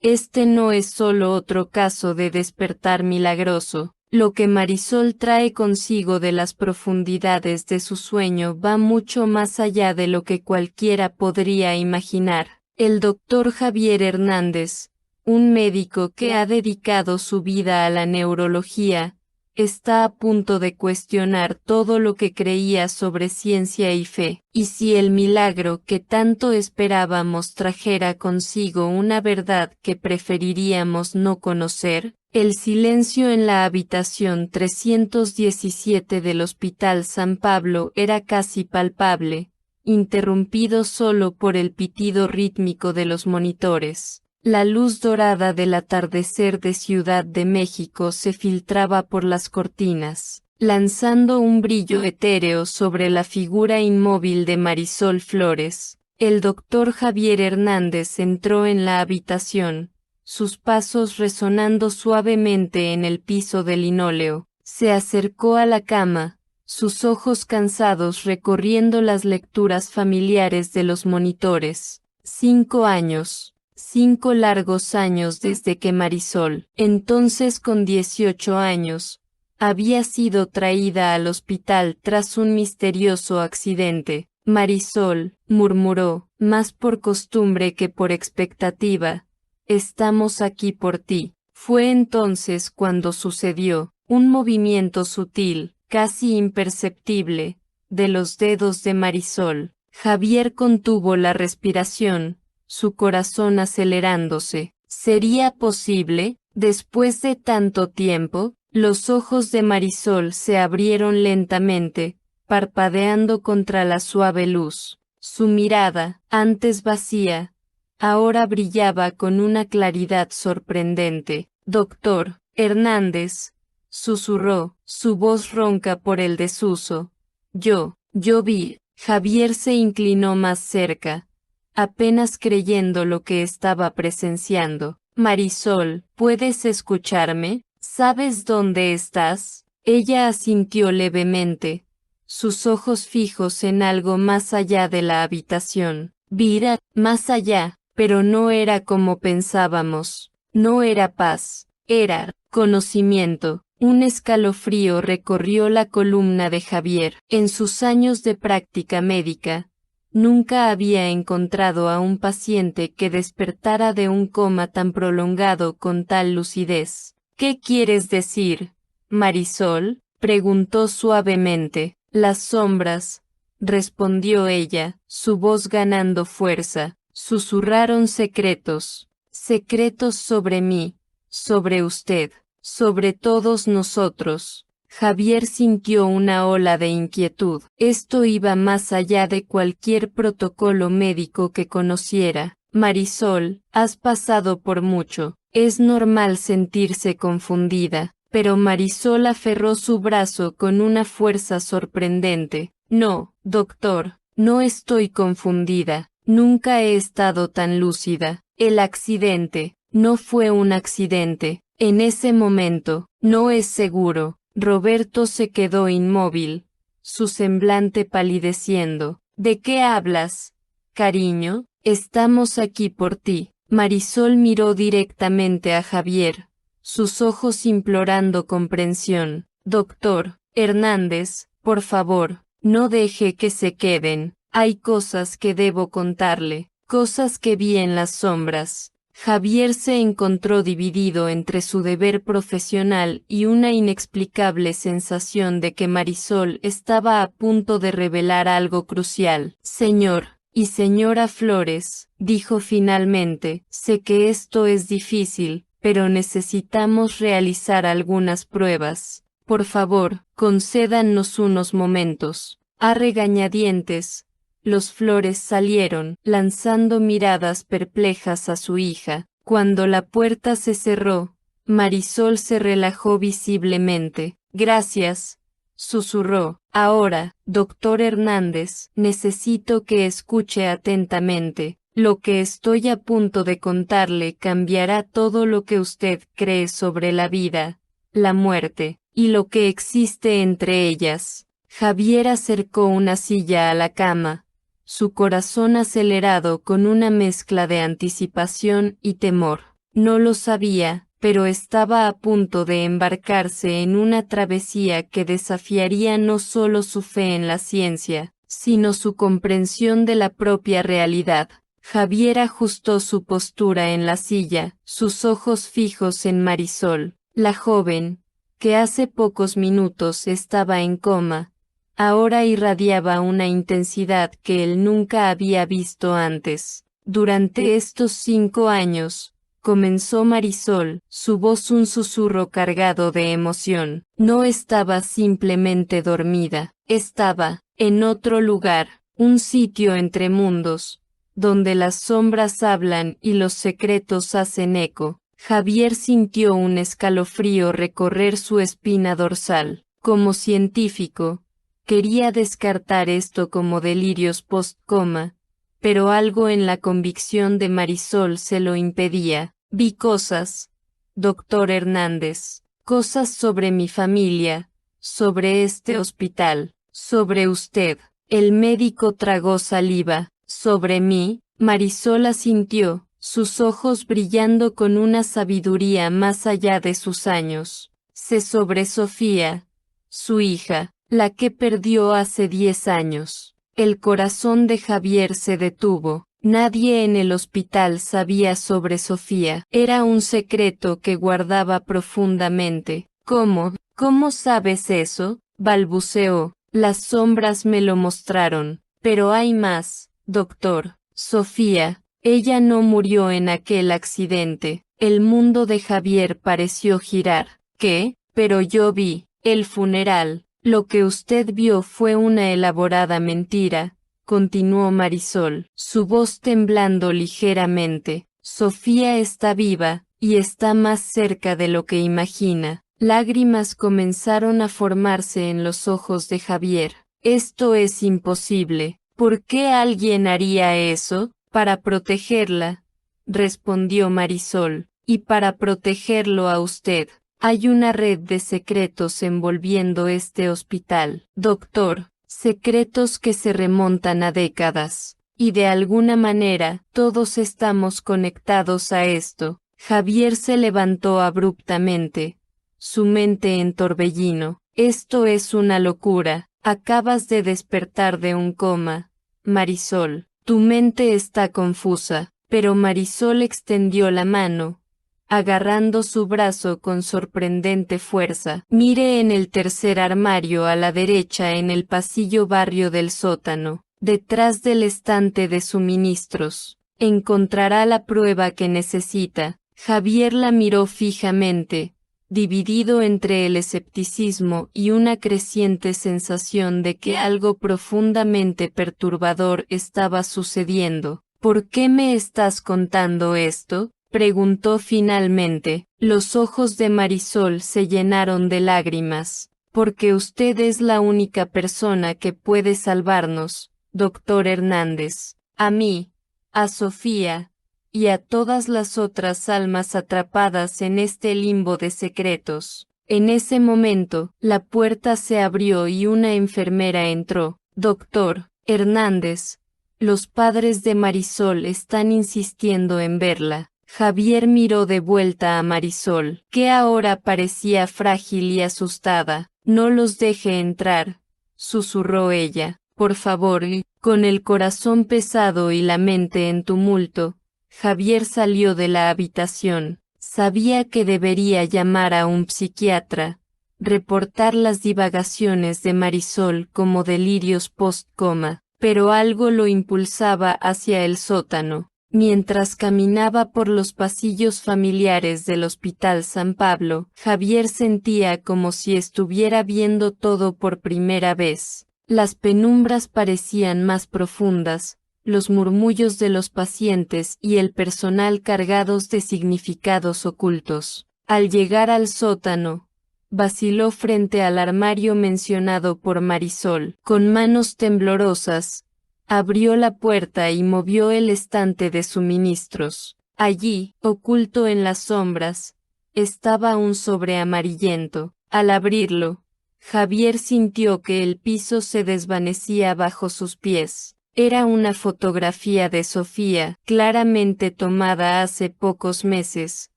Este no es solo otro caso de despertar milagroso. Lo que Marisol trae consigo de las profundidades de su sueño va mucho más allá de lo que cualquiera podría imaginar. El doctor Javier Hernández, un médico que ha dedicado su vida a la neurología, está a punto de cuestionar todo lo que creía sobre ciencia y fe. Y si el milagro que tanto esperábamos trajera consigo una verdad que preferiríamos no conocer, el silencio en la habitación 317 del Hospital San Pablo era casi palpable, interrumpido solo por el pitido rítmico de los monitores. La luz dorada del atardecer de Ciudad de México se filtraba por las cortinas, lanzando un brillo etéreo sobre la figura inmóvil de Marisol Flores. El doctor Javier Hernández entró en la habitación, sus pasos resonando suavemente en el piso de linóleo. Se acercó a la cama, sus ojos cansados recorriendo las lecturas familiares de los monitores. 5 años. 5 largos años desde que Marisol, entonces con 18 años, había sido traída al hospital tras un misterioso accidente. Marisol, murmuró, más por costumbre que por expectativa, estamos aquí por ti. Fue entonces cuando sucedió, un movimiento sutil, casi imperceptible, de los dedos de Marisol. Javier contuvo la respiración, su corazón acelerándose. ¿Sería posible? Después de tanto tiempo, los ojos de Marisol se abrieron lentamente, parpadeando contra la suave luz. Su mirada, antes vacía, ahora brillaba con una claridad sorprendente. Doctor Hernández, susurró, su voz ronca por el desuso. Yo vi. Javier se inclinó más cerca, apenas creyendo lo que estaba presenciando. Marisol, ¿puedes escucharme? ¿Sabes dónde estás? Ella asintió levemente, sus ojos fijos en algo más allá de la habitación. Vira, más allá, pero no era como pensábamos. No era paz, era conocimiento. Un escalofrío recorrió la columna de Javier. En sus años de práctica médica, nunca había encontrado a un paciente que despertara de un coma tan prolongado con tal lucidez. ¿Qué quieres decir, Marisol? Preguntó suavemente. Las sombras, respondió ella, su voz ganando fuerza. Susurraron secretos. Secretos sobre mí, sobre usted, sobre todos nosotros. Javier sintió una ola de inquietud. Esto iba más allá de cualquier protocolo médico que conociera. Marisol, has pasado por mucho. Es normal sentirse confundida. Pero Marisol aferró su brazo con una fuerza sorprendente. No, doctor, no estoy confundida. Nunca he estado tan lúcida. El accidente, no fue un accidente. En ese momento, no es seguro. Roberto se quedó inmóvil, su semblante palideciendo. ¿De qué hablas, cariño? Estamos aquí por ti. Marisol miró directamente a Javier, sus ojos implorando comprensión. Doctor Hernández, por favor, no deje que se queden. Hay cosas que debo contarle, cosas que vi en las sombras. Javier se encontró dividido entre su deber profesional y una inexplicable sensación de que Marisol estaba a punto de revelar algo crucial. Señor y señora Flores, dijo finalmente, sé que esto es difícil, pero necesitamos realizar algunas pruebas. Por favor, concédanos unos momentos. A regañadientes, los Flores salieron, lanzando miradas perplejas a su hija. Cuando la puerta se cerró, Marisol se relajó visiblemente. Gracias, susurró. Ahora, doctor Hernández, necesito que escuche atentamente. Lo que estoy a punto de contarle cambiará todo lo que usted cree sobre la vida, la muerte, y lo que existe entre ellas. Javier acercó una silla a la cama, su corazón acelerado con una mezcla de anticipación y temor. No lo sabía, pero estaba a punto de embarcarse en una travesía que desafiaría no solo su fe en la ciencia, sino su comprensión de la propia realidad. Javier ajustó su postura en la silla, sus ojos fijos en Marisol, la joven, que hace pocos minutos estaba en coma. Ahora irradiaba una intensidad que él nunca había visto antes. Durante estos 5 años, comenzó Marisol, su voz un susurro cargado de emoción. No estaba simplemente dormida, estaba en otro lugar, un sitio entre mundos, donde las sombras hablan y los secretos hacen eco. Javier sintió un escalofrío recorrer su espina dorsal. Como científico, quería descartar esto como delirios post-coma, pero algo en la convicción de Marisol se lo impedía. Vi cosas, doctor Hernández, cosas sobre mi familia, sobre este hospital, sobre usted. El médico tragó saliva. Sobre mí, Marisol asintió, sus ojos brillando con una sabiduría más allá de sus años. Sé sobre Sofía, su hija, la que perdió hace 10 años. El corazón de Javier se detuvo. Nadie en el hospital sabía sobre Sofía. Era un secreto que guardaba profundamente. ¿Cómo? ¿Cómo sabes eso? Balbuceó. Las sombras me lo mostraron. Pero hay más, doctor. Sofía, ella no murió en aquel accidente. El mundo de Javier pareció girar. ¿Qué? Pero yo vi el funeral. Lo que usted vio fue una elaborada mentira, continuó Marisol, su voz temblando ligeramente. Sofía está viva, y está más cerca de lo que imagina. Lágrimas comenzaron a formarse en los ojos de Javier. Esto es imposible. ¿Por qué alguien haría eso? Para protegerla, respondió Marisol, y para protegerlo a usted. Hay una red de secretos envolviendo este hospital, doctor, secretos que se remontan a décadas, y de alguna manera, todos estamos conectados a esto. Javier se levantó abruptamente, su mente en torbellino. Esto es una locura, acabas de despertar de un coma, Marisol, tu mente está confusa, pero Marisol extendió la mano, agarrando su brazo con sorprendente fuerza. Mire en el tercer armario a la derecha en el pasillo barrio del sótano, detrás del estante de suministros. Encontrará la prueba que necesita. Javier la miró fijamente, dividido entre el escepticismo y una creciente sensación de que algo profundamente perturbador estaba sucediendo. ¿Por qué me estás contando esto?, preguntó finalmente. Los ojos de Marisol se llenaron de lágrimas. Porque usted es la única persona que puede salvarnos, doctor Hernández. A mí, a Sofía, y a todas las otras almas atrapadas en este limbo de secretos. En ese momento, la puerta se abrió y una enfermera entró. Doctor Hernández, los padres de Marisol están insistiendo en verla. Javier miró de vuelta a Marisol, que ahora parecía frágil y asustada. No los deje entrar, susurró ella. Por favor. Con el corazón pesado y la mente en tumulto, Javier salió de la habitación. Sabía que debería llamar a un psiquiatra, reportar las divagaciones de Marisol como delirios post-coma, pero algo lo impulsaba hacia el sótano. Mientras caminaba por los pasillos familiares del Hospital San Pablo, Javier sentía como si estuviera viendo todo por primera vez. Las penumbras parecían más profundas, los murmullos de los pacientes y el personal cargados de significados ocultos. Al llegar al sótano, vaciló frente al armario mencionado por Marisol. Con manos temblorosas, abrió la puerta y movió el estante de suministros. Allí, oculto en las sombras, estaba un sobre amarillento. Al abrirlo, Javier sintió que el piso se desvanecía bajo sus pies. Era una fotografía de Sofía, claramente tomada hace pocos meses,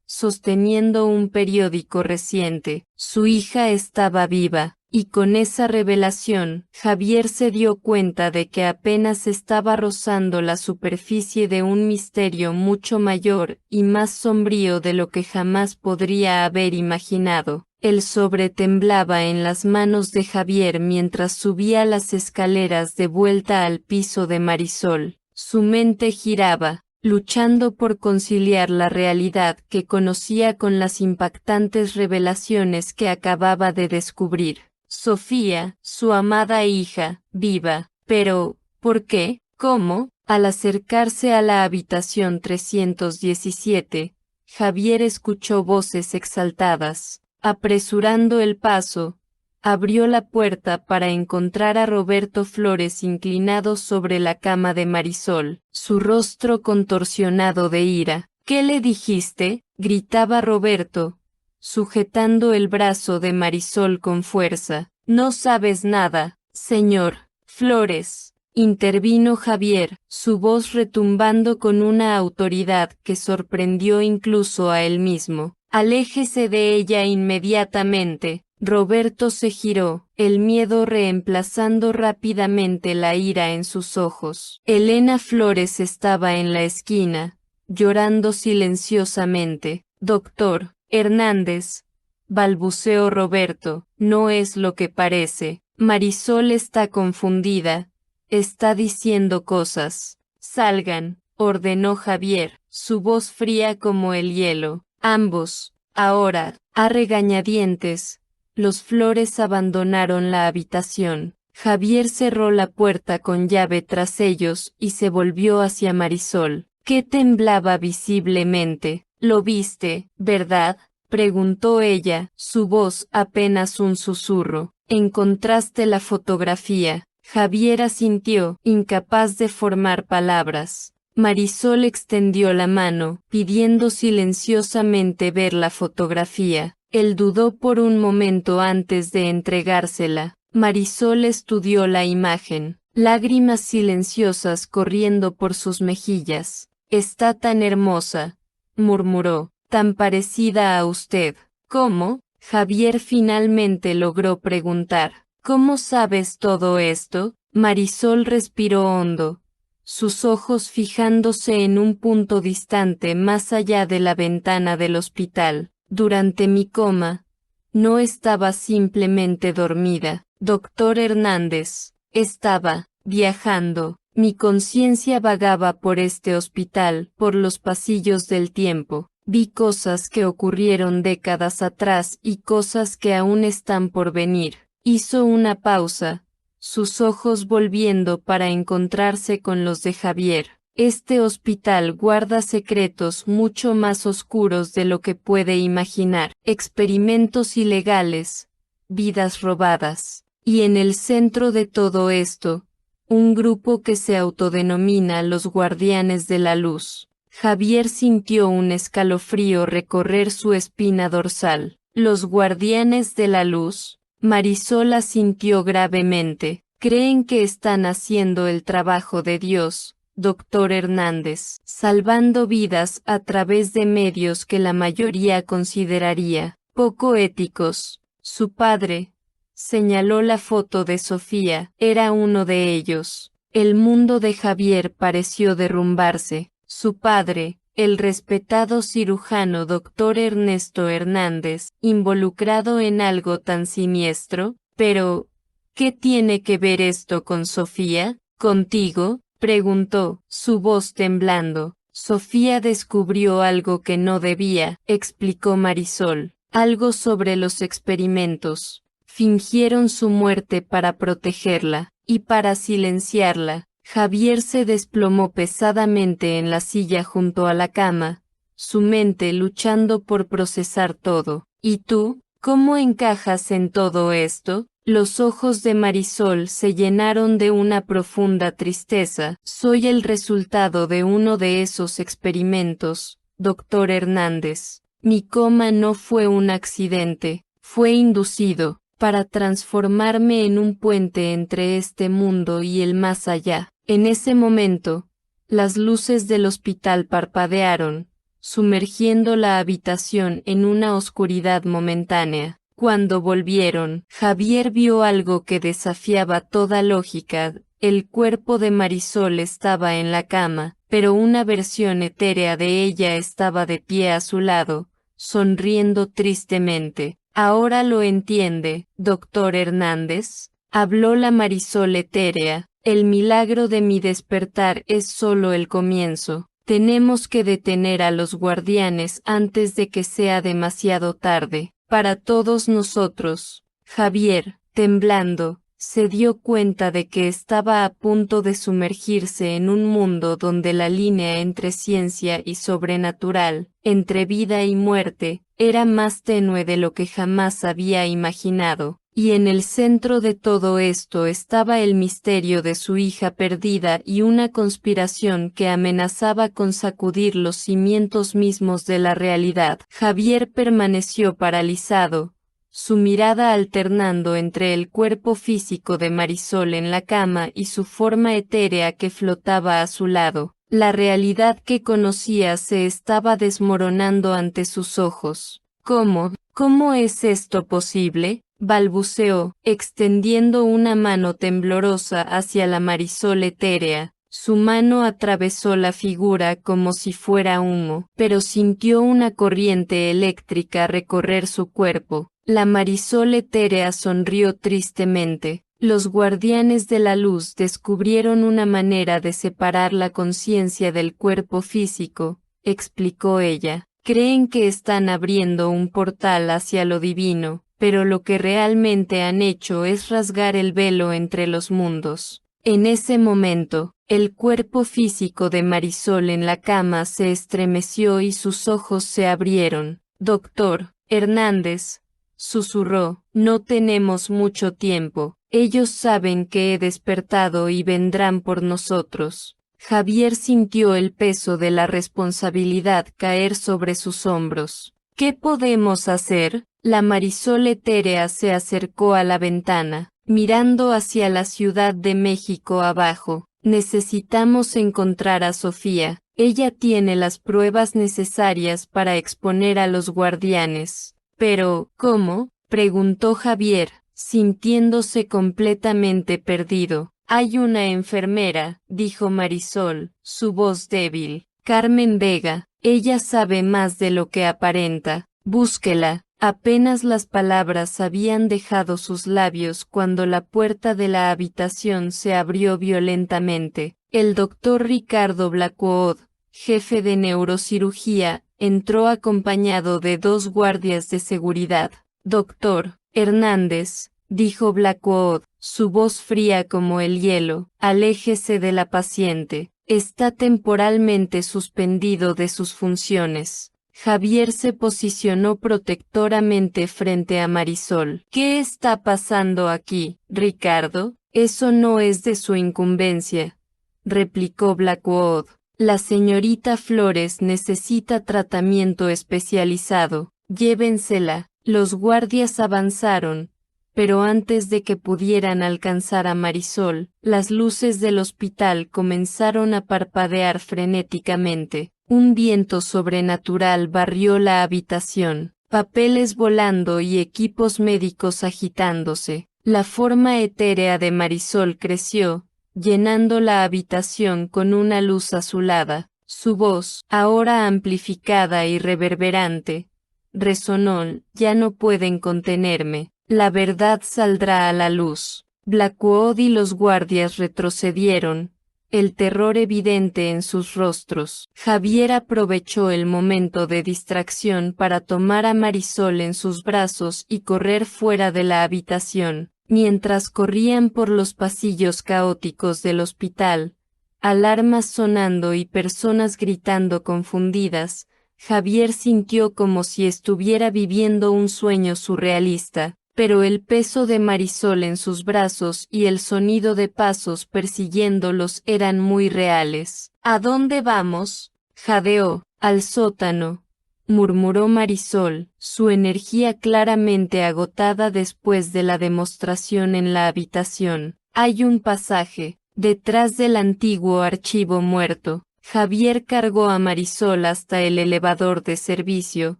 sosteniendo un periódico reciente. Su hija estaba viva, y con esa revelación, Javier se dio cuenta de que apenas estaba rozando la superficie de un misterio mucho mayor y más sombrío de lo que jamás podría haber imaginado. El sobre temblaba en las manos de Javier mientras subía las escaleras de vuelta al piso de Marisol. Su mente giraba, luchando por conciliar la realidad que conocía con las impactantes revelaciones que acababa de descubrir. Sofía, su amada hija, viva. Pero, ¿por qué? ¿Cómo? Al acercarse a la habitación 317, Javier escuchó voces exaltadas. Apresurando el paso, abrió la puerta para encontrar a Roberto Flores inclinado sobre la cama de Marisol, su rostro contorsionado de ira. ¿Qué le dijiste?, gritaba Roberto, sujetando el brazo de Marisol con fuerza. No sabes nada, señor Flores, intervino Javier, su voz retumbando con una autoridad que sorprendió incluso a él mismo. Aléjese de ella inmediatamente. Roberto se giró, el miedo reemplazando rápidamente la ira en sus ojos. Elena Flores estaba en la esquina, llorando silenciosamente. Doctor Hernández, balbuceó Roberto, no es lo que parece. Marisol está confundida, está diciendo cosas. Salgan, ordenó Javier, su voz fría como el hielo. Ambos, ahora, a regañadientes. Los Flores abandonaron la habitación. Javier cerró la puerta con llave tras ellos y se volvió hacia Marisol, que temblaba visiblemente. ¿Lo viste, verdad?, preguntó ella, su voz apenas un susurro. ¿Encontraste la fotografía? Javier asintió, incapaz de formar palabras. Marisol extendió la mano, pidiendo silenciosamente ver la fotografía. Él dudó por un momento antes de entregársela. Marisol estudió la imagen, lágrimas silenciosas corriendo por sus mejillas. Está tan hermosa, murmuró, tan parecida a usted. ¿Cómo? Javier finalmente logró preguntar. ¿Cómo sabes todo esto? Marisol respiró hondo, sus ojos fijándose en un punto distante más allá de la ventana del hospital. Durante mi coma, no estaba simplemente dormida, doctor Hernández, estaba viajando. Mi conciencia vagaba por este hospital, por los pasillos del tiempo. Vi cosas que ocurrieron décadas atrás y cosas que aún están por venir. Hizo una pausa, sus ojos volviendo para encontrarse con los de Javier. Este hospital guarda secretos mucho más oscuros de lo que puede imaginar. Experimentos ilegales, vidas robadas. Y en el centro de todo esto, un grupo que se autodenomina los Guardianes de la Luz. Javier sintió un escalofrío recorrer su espina dorsal. ¿Los Guardianes de la Luz? Marisol asintió gravemente. ¿Creen que están haciendo el trabajo de Dios, doctor Hernández, salvando vidas a través de medios que la mayoría consideraría poco éticos? Su padre, señaló la foto de Sofía, era uno de ellos. El mundo de Javier pareció derrumbarse. Su padre, el respetado cirujano doctor Ernesto Hernández, involucrado en algo tan siniestro. Pero, ¿qué tiene que ver esto con Sofía? ¿Contigo?, preguntó, su voz temblando. Sofía descubrió algo que no debía, explicó Marisol, algo sobre los experimentos. Fingieron su muerte para protegerla, y para silenciarla. Javier se desplomó pesadamente en la silla junto a la cama, su mente luchando por procesar todo. ¿Y tú? ¿Cómo encajas en todo esto? Los ojos de Marisol se llenaron de una profunda tristeza. Soy el resultado de uno de esos experimentos, doctor Hernández. Mi coma no fue un accidente, fue inducido. para transformarme en un puente entre este mundo y el más allá. En ese momento, las luces del hospital parpadearon, sumergiendo la habitación en una oscuridad momentánea. Cuando volvieron, Javier vio algo que desafiaba toda lógica. El cuerpo de Marisol estaba en la cama, pero una versión etérea de ella estaba de pie a su lado, sonriendo tristemente. «Ahora lo entiende, doctor Hernández», habló la Marisol etérea. «El milagro de mi despertar es solo el comienzo. Tenemos que detener a los guardianes antes de que sea demasiado tarde. Para todos nosotros». Javier, temblando, se dio cuenta de que estaba a punto de sumergirse en un mundo donde la línea entre ciencia y sobrenatural, entre vida y muerte, era más tenue de lo que jamás había imaginado. Y en el centro de todo esto estaba el misterio de su hija perdida y una conspiración que amenazaba con sacudir los cimientos mismos de la realidad. Javier permaneció paralizado, su mirada alternando entre el cuerpo físico de Marisol en la cama y su forma etérea que flotaba a su lado. La realidad que conocía se estaba desmoronando ante sus ojos. ¿Cómo es esto posible?, balbuceó, extendiendo una mano temblorosa hacia la Marisol etérea. Su mano atravesó la figura como si fuera humo, pero sintió una corriente eléctrica recorrer su cuerpo. La Marisol etérea sonrió tristemente. Los guardianes de la luz descubrieron una manera de separar la conciencia del cuerpo físico, explicó ella. Creen que están abriendo un portal hacia lo divino, pero lo que realmente han hecho es rasgar el velo entre los mundos. En ese momento, el cuerpo físico de Marisol en la cama se estremeció y sus ojos se abrieron. «Doctor Hernández», susurró, «no tenemos mucho tiempo. Ellos saben que he despertado y vendrán por nosotros». Javier sintió el peso de la responsabilidad caer sobre sus hombros. «¿Qué podemos hacer?». La Marisol etérea se acercó a la ventana, mirando hacia la Ciudad de México abajo. «Necesitamos encontrar a Sofía. Ella tiene las pruebas necesarias para exponer a los guardianes». «¿Pero, cómo?», preguntó Javier, sintiéndose completamente perdido. «Hay una enfermera», dijo Marisol, su voz débil. «Carmen Vega. Ella sabe más de lo que aparenta. Búsquela». Apenas las palabras habían dejado sus labios cuando la puerta de la habitación se abrió violentamente. El doctor Ricardo Blackwood, jefe de neurocirugía, entró acompañado de 2 guardias de seguridad. «Doctor Hernández», dijo Blackwood, su voz fría como el hielo, «aléjese de la paciente. Está temporalmente suspendido de sus funciones». Javier se posicionó protectoramente frente a Marisol. «¿Qué está pasando aquí, Ricardo?». «Eso no es de su incumbencia», replicó Blackwood. «La señorita Flores necesita tratamiento especializado. Llévensela». Los guardias avanzaron, pero antes de que pudieran alcanzar a Marisol, las luces del hospital comenzaron a parpadear frenéticamente. Un viento sobrenatural barrió la habitación, papeles volando y equipos médicos agitándose. La forma etérea de Marisol creció, llenando la habitación con una luz azulada. Su voz, ahora amplificada y reverberante, resonó: «Ya no pueden contenerme. La verdad saldrá a la luz». Blackwood y los guardias retrocedieron, el terror evidente en sus rostros. Javier aprovechó el momento de distracción para tomar a Marisol en sus brazos y correr fuera de la habitación. Mientras corrían por los pasillos caóticos del hospital, alarmas sonando y personas gritando confundidas, Javier sintió como si estuviera viviendo un sueño surrealista. Pero el peso de Marisol en sus brazos y el sonido de pasos persiguiéndolos eran muy reales. «¿A dónde vamos?», jadeó. «Al sótano», murmuró Marisol, su energía claramente agotada después de la demostración en la habitación. Hay un pasaje, detrás del antiguo archivo muerto. Javier cargó a Marisol hasta el elevador de servicio,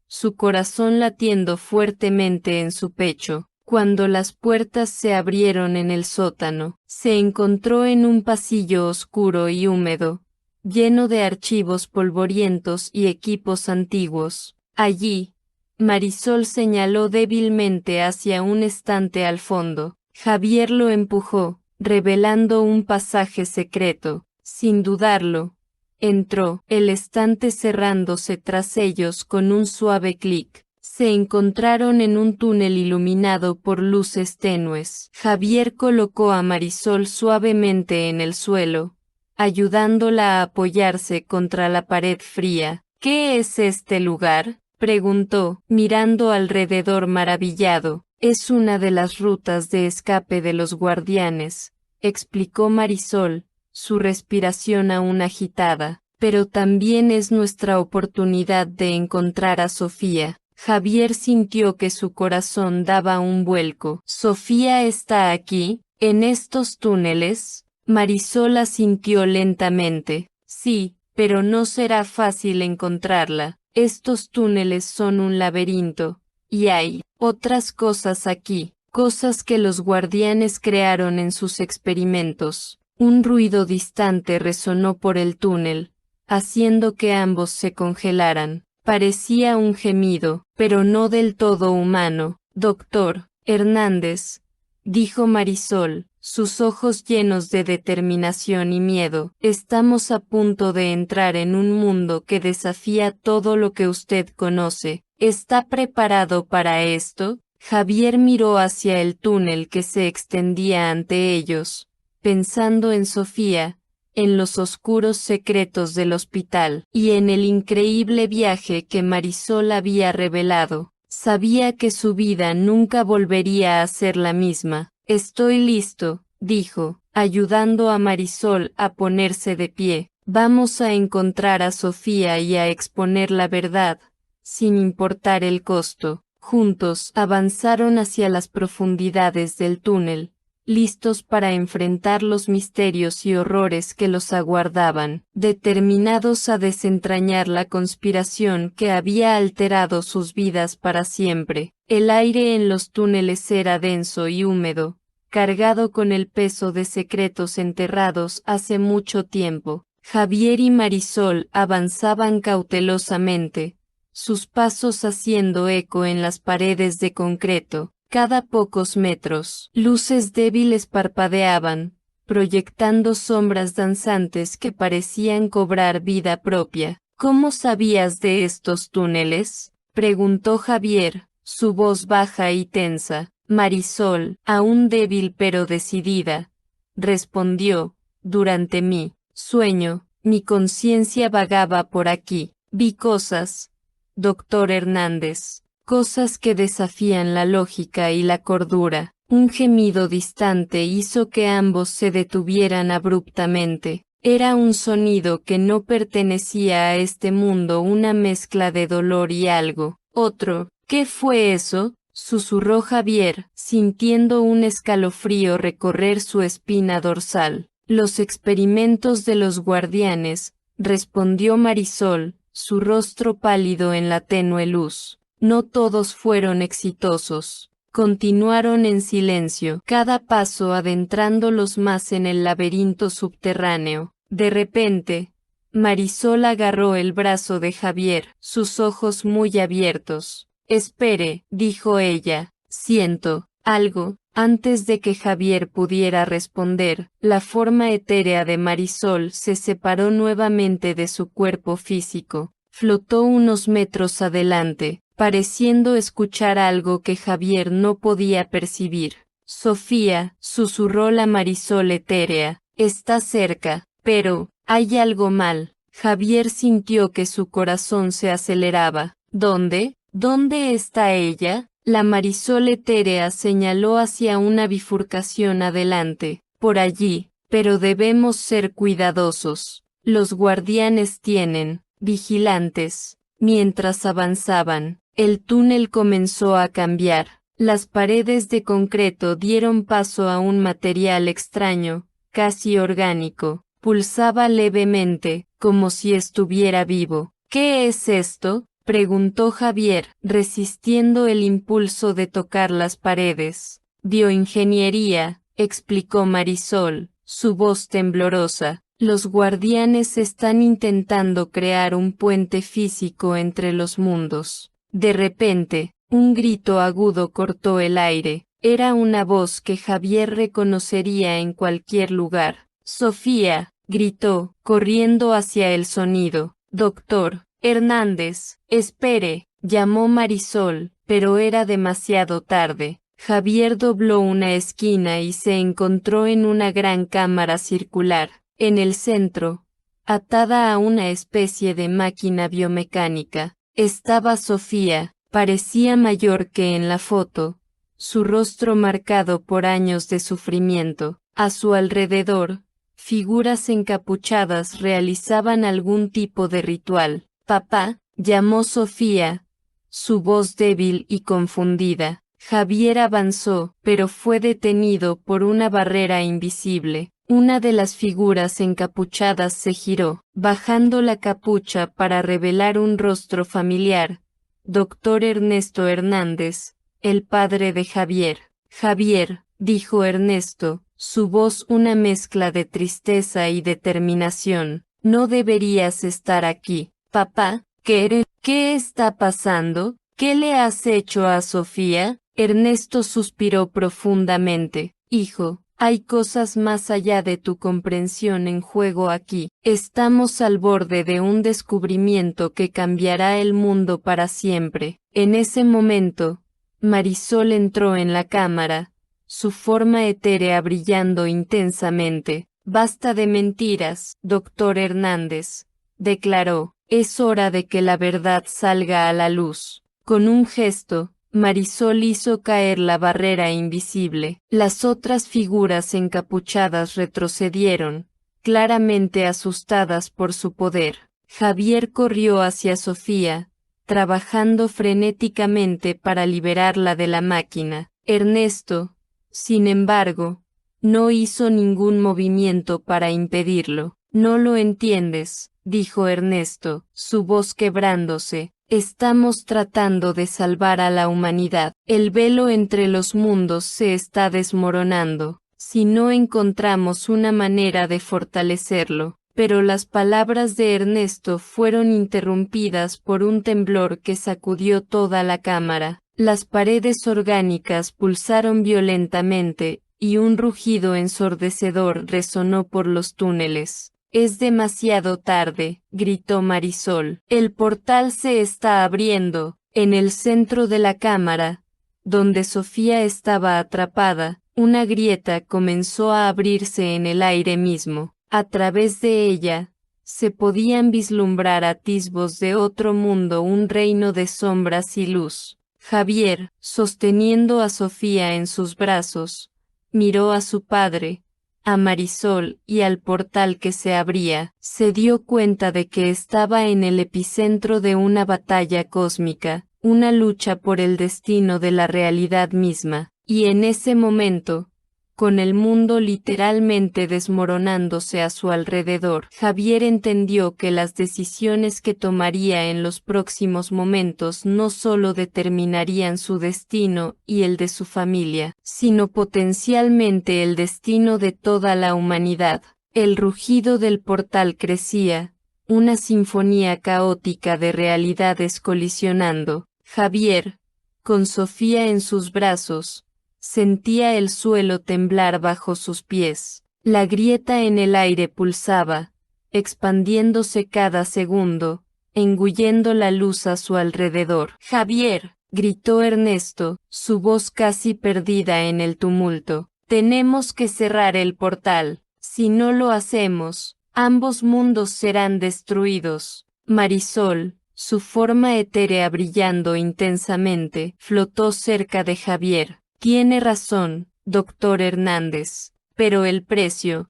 su corazón latiendo fuertemente en su pecho. Cuando las puertas se abrieron en el sótano, se encontró en un pasillo oscuro y húmedo, lleno de archivos polvorientos y equipos antiguos. Allí, Marisol señaló débilmente hacia un estante al fondo. Javier lo empujó, revelando un pasaje secreto. Sin dudarlo, entró, el estante cerrándose tras ellos con un suave clic. Se encontraron en un túnel iluminado por luces tenues. Javier colocó a Marisol suavemente en el suelo, ayudándola a apoyarse contra la pared fría. ¿Qué es este lugar?, preguntó, mirando alrededor maravillado. Es una de las rutas de escape de los guardianes, explicó Marisol, su respiración aún agitada. Pero también es nuestra oportunidad de encontrar a Sofía. Javier sintió que su corazón daba un vuelco. ¿Sofía está aquí, en estos túneles? Marisol asintió lentamente. Sí, pero no será fácil encontrarla. Estos túneles son un laberinto, y hay otras cosas aquí, cosas que los guardianes crearon en sus experimentos. Un ruido distante resonó por el túnel, haciendo que ambos se congelaran. Parecía un gemido, pero no del todo humano. Doctor Hernández, dijo Marisol, sus ojos llenos de determinación y miedo. Estamos a punto de entrar en un mundo que desafía todo lo que usted conoce. ¿Está preparado para esto? Javier miró hacia el túnel que se extendía ante ellos, pensando en Sofía, en los oscuros secretos del hospital, y en el increíble viaje que Marisol había revelado. Sabía que su vida nunca volvería a ser la misma. Estoy listo, dijo, ayudando a Marisol a ponerse de pie. Vamos a encontrar a Sofía y a exponer la verdad, sin importar el costo. Juntos avanzaron hacia las profundidades del túnel, listos para enfrentar los misterios y horrores que los aguardaban, determinados a desentrañar la conspiración que había alterado sus vidas para siempre. El aire en los túneles era denso y húmedo, cargado con el peso de secretos enterrados hace mucho tiempo. Javier y Marisol avanzaban cautelosamente, sus pasos haciendo eco en las paredes de concreto. Cada pocos metros, luces débiles parpadeaban, proyectando sombras danzantes que parecían cobrar vida propia. ¿Cómo sabías de estos túneles?, preguntó Javier, su voz baja y tensa. Marisol, aún débil pero decidida, respondió, durante mi sueño, mi conciencia vagaba por aquí. Vi cosas, doctor Hernández. Cosas que desafían la lógica y la cordura. Un gemido distante hizo que ambos se detuvieran abruptamente. Era un sonido que no pertenecía a este mundo, una mezcla de dolor y algo. Otro. ¿Qué fue eso?, susurró Javier, sintiendo un escalofrío recorrer su espina dorsal. Los experimentos de los guardianes, respondió Marisol, su rostro pálido en la tenue luz. No todos fueron exitosos. Continuaron en silencio, cada paso adentrándolos más en el laberinto subterráneo. De repente, Marisol agarró el brazo de Javier, sus ojos muy abiertos. Espere, dijo ella, siento algo. Antes de que Javier pudiera responder, la forma etérea de Marisol se separó nuevamente de su cuerpo físico. Flotó unos metros adelante, pareciendo escuchar algo que Javier no podía percibir. Sofía, susurró la Marisol etérea, está cerca, pero, hay algo mal. Javier sintió que su corazón se aceleraba. ¿Dónde? ¿Dónde está ella? La Marisol etérea señaló hacia una bifurcación adelante. Por allí, pero debemos ser cuidadosos. Los guardianes tienen vigilantes. Mientras avanzaban, el túnel comenzó a cambiar. Las paredes de concreto dieron paso a un material extraño, casi orgánico. Pulsaba levemente, como si estuviera vivo. ¿Qué es esto?, preguntó Javier, resistiendo el impulso de tocar las paredes. Bioingeniería, explicó Marisol, su voz temblorosa. Los guardianes están intentando crear un puente físico entre los mundos. De repente, un grito agudo cortó el aire. Era una voz que Javier reconocería en cualquier lugar. Sofía, gritó, corriendo hacia el sonido. Doctor Hernández, espere, llamó Marisol, pero era demasiado tarde. Javier dobló una esquina y se encontró en una gran cámara circular. En el centro, atada a una especie de máquina biomecánica, estaba Sofía. Parecía mayor que en la foto, su rostro marcado por años de sufrimiento. A su alrededor, figuras encapuchadas realizaban algún tipo de ritual. Papá, llamó Sofía, su voz débil y confundida. Javier avanzó, pero fue detenido por una barrera invisible. Una de las figuras encapuchadas se giró, bajando la capucha para revelar un rostro familiar. Doctor Ernesto Hernández, el padre de Javier. Javier, dijo Ernesto, su voz una mezcla de tristeza y determinación. No deberías estar aquí. Papá, ¿qué está pasando? ¿Qué le has hecho a Sofía? Ernesto suspiró profundamente. Hijo, hay cosas más allá de tu comprensión en juego aquí. Estamos al borde de un descubrimiento que cambiará el mundo para siempre. En ese momento, Marisol entró en la cámara, su forma etérea brillando intensamente. Basta de mentiras, doctor Hernández, declaró. Es hora de que la verdad salga a la luz. Con un gesto, Marisol hizo caer la barrera invisible. Las otras figuras encapuchadas retrocedieron, claramente asustadas por su poder. Javier corrió hacia Sofía, trabajando frenéticamente para liberarla de la máquina. Ernesto, sin embargo, no hizo ningún movimiento para impedirlo. No lo entiendes, dijo Ernesto, su voz quebrándose. Estamos tratando de salvar a la humanidad. El velo entre los mundos se está desmoronando. Si no encontramos una manera de fortalecerlo. Pero las palabras de Ernesto fueron interrumpidas por un temblor que sacudió toda la cámara. Las paredes orgánicas pulsaron violentamente, y un rugido ensordecedor resonó por los túneles. Es demasiado tarde, gritó Marisol. El portal se está abriendo. En el centro de la cámara, donde Sofía estaba atrapada, una grieta comenzó a abrirse en el aire mismo. A través de ella, se podían vislumbrar atisbos de otro mundo, un reino de sombras y luz. Javier, sosteniendo a Sofía en sus brazos, miró a su padre, a Marisol y al portal que se abría. Se dio cuenta de que estaba en el epicentro de una batalla cósmica, una lucha por el destino de la realidad misma. Y en ese momento, con el mundo literalmente desmoronándose a su alrededor, Javier entendió que las decisiones que tomaría en los próximos momentos no solo determinarían su destino y el de su familia, sino potencialmente el destino de toda la humanidad. El rugido del portal crecía, una sinfonía caótica de realidades colisionando. Javier, con Sofía en sus brazos, sentía el suelo temblar bajo sus pies. La grieta en el aire pulsaba, expandiéndose cada segundo, engullendo la luz a su alrededor. ¡Javier!, gritó Ernesto, su voz casi perdida en el tumulto. Tenemos que cerrar el portal. Si no lo hacemos, ambos mundos serán destruidos. Marisol, su forma etérea brillando intensamente, flotó cerca de Javier. Tiene razón, doctor Hernández, pero el precio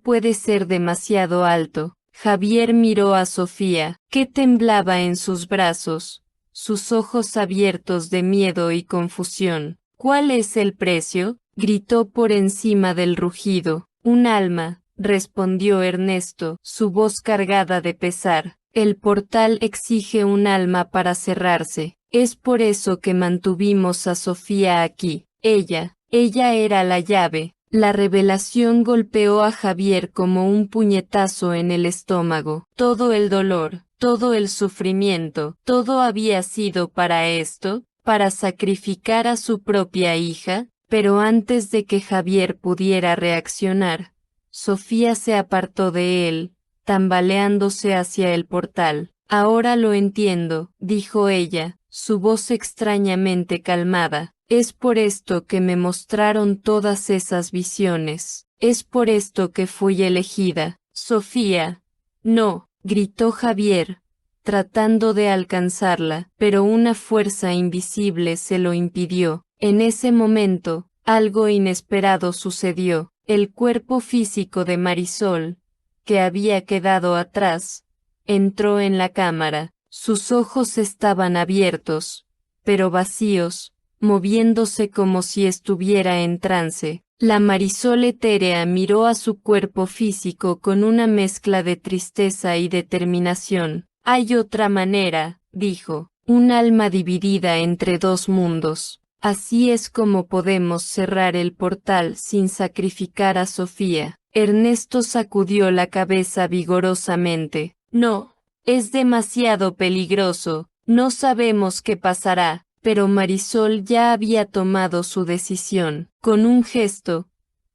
puede ser demasiado alto. Javier miró a Sofía, que temblaba en sus brazos, sus ojos abiertos de miedo y confusión. ¿Cuál es el precio? Gritó por encima del rugido. Un alma, respondió Ernesto, su voz cargada de pesar. El portal exige un alma para cerrarse. Es por eso que mantuvimos a Sofía aquí. Ella era la llave. La revelación golpeó a Javier como un puñetazo en el estómago. Todo el dolor, todo el sufrimiento, todo había sido para esto, para sacrificar a su propia hija, pero antes de que Javier pudiera reaccionar, Sofía se apartó de él, tambaleándose hacia el portal. Ahora lo entiendo, dijo ella, su voz extrañamente calmada. Es por esto que me mostraron todas esas visiones. Es por esto que fui elegida. Sofía. No, gritó Javier, tratando de alcanzarla, pero una fuerza invisible se lo impidió. En ese momento, algo inesperado sucedió. El cuerpo físico de Marisol, que había quedado atrás, entró en la cámara. Sus ojos estaban abiertos, pero vacíos, moviéndose como si estuviera en trance. La Marisol etérea miró a su cuerpo físico con una mezcla de tristeza y determinación. Hay otra manera, dijo, un alma dividida entre dos mundos. Así es como podemos cerrar el portal sin sacrificar a Sofía. Ernesto sacudió la cabeza vigorosamente. No, es demasiado peligroso, no sabemos qué pasará. Pero Marisol ya había tomado su decisión. Con un gesto,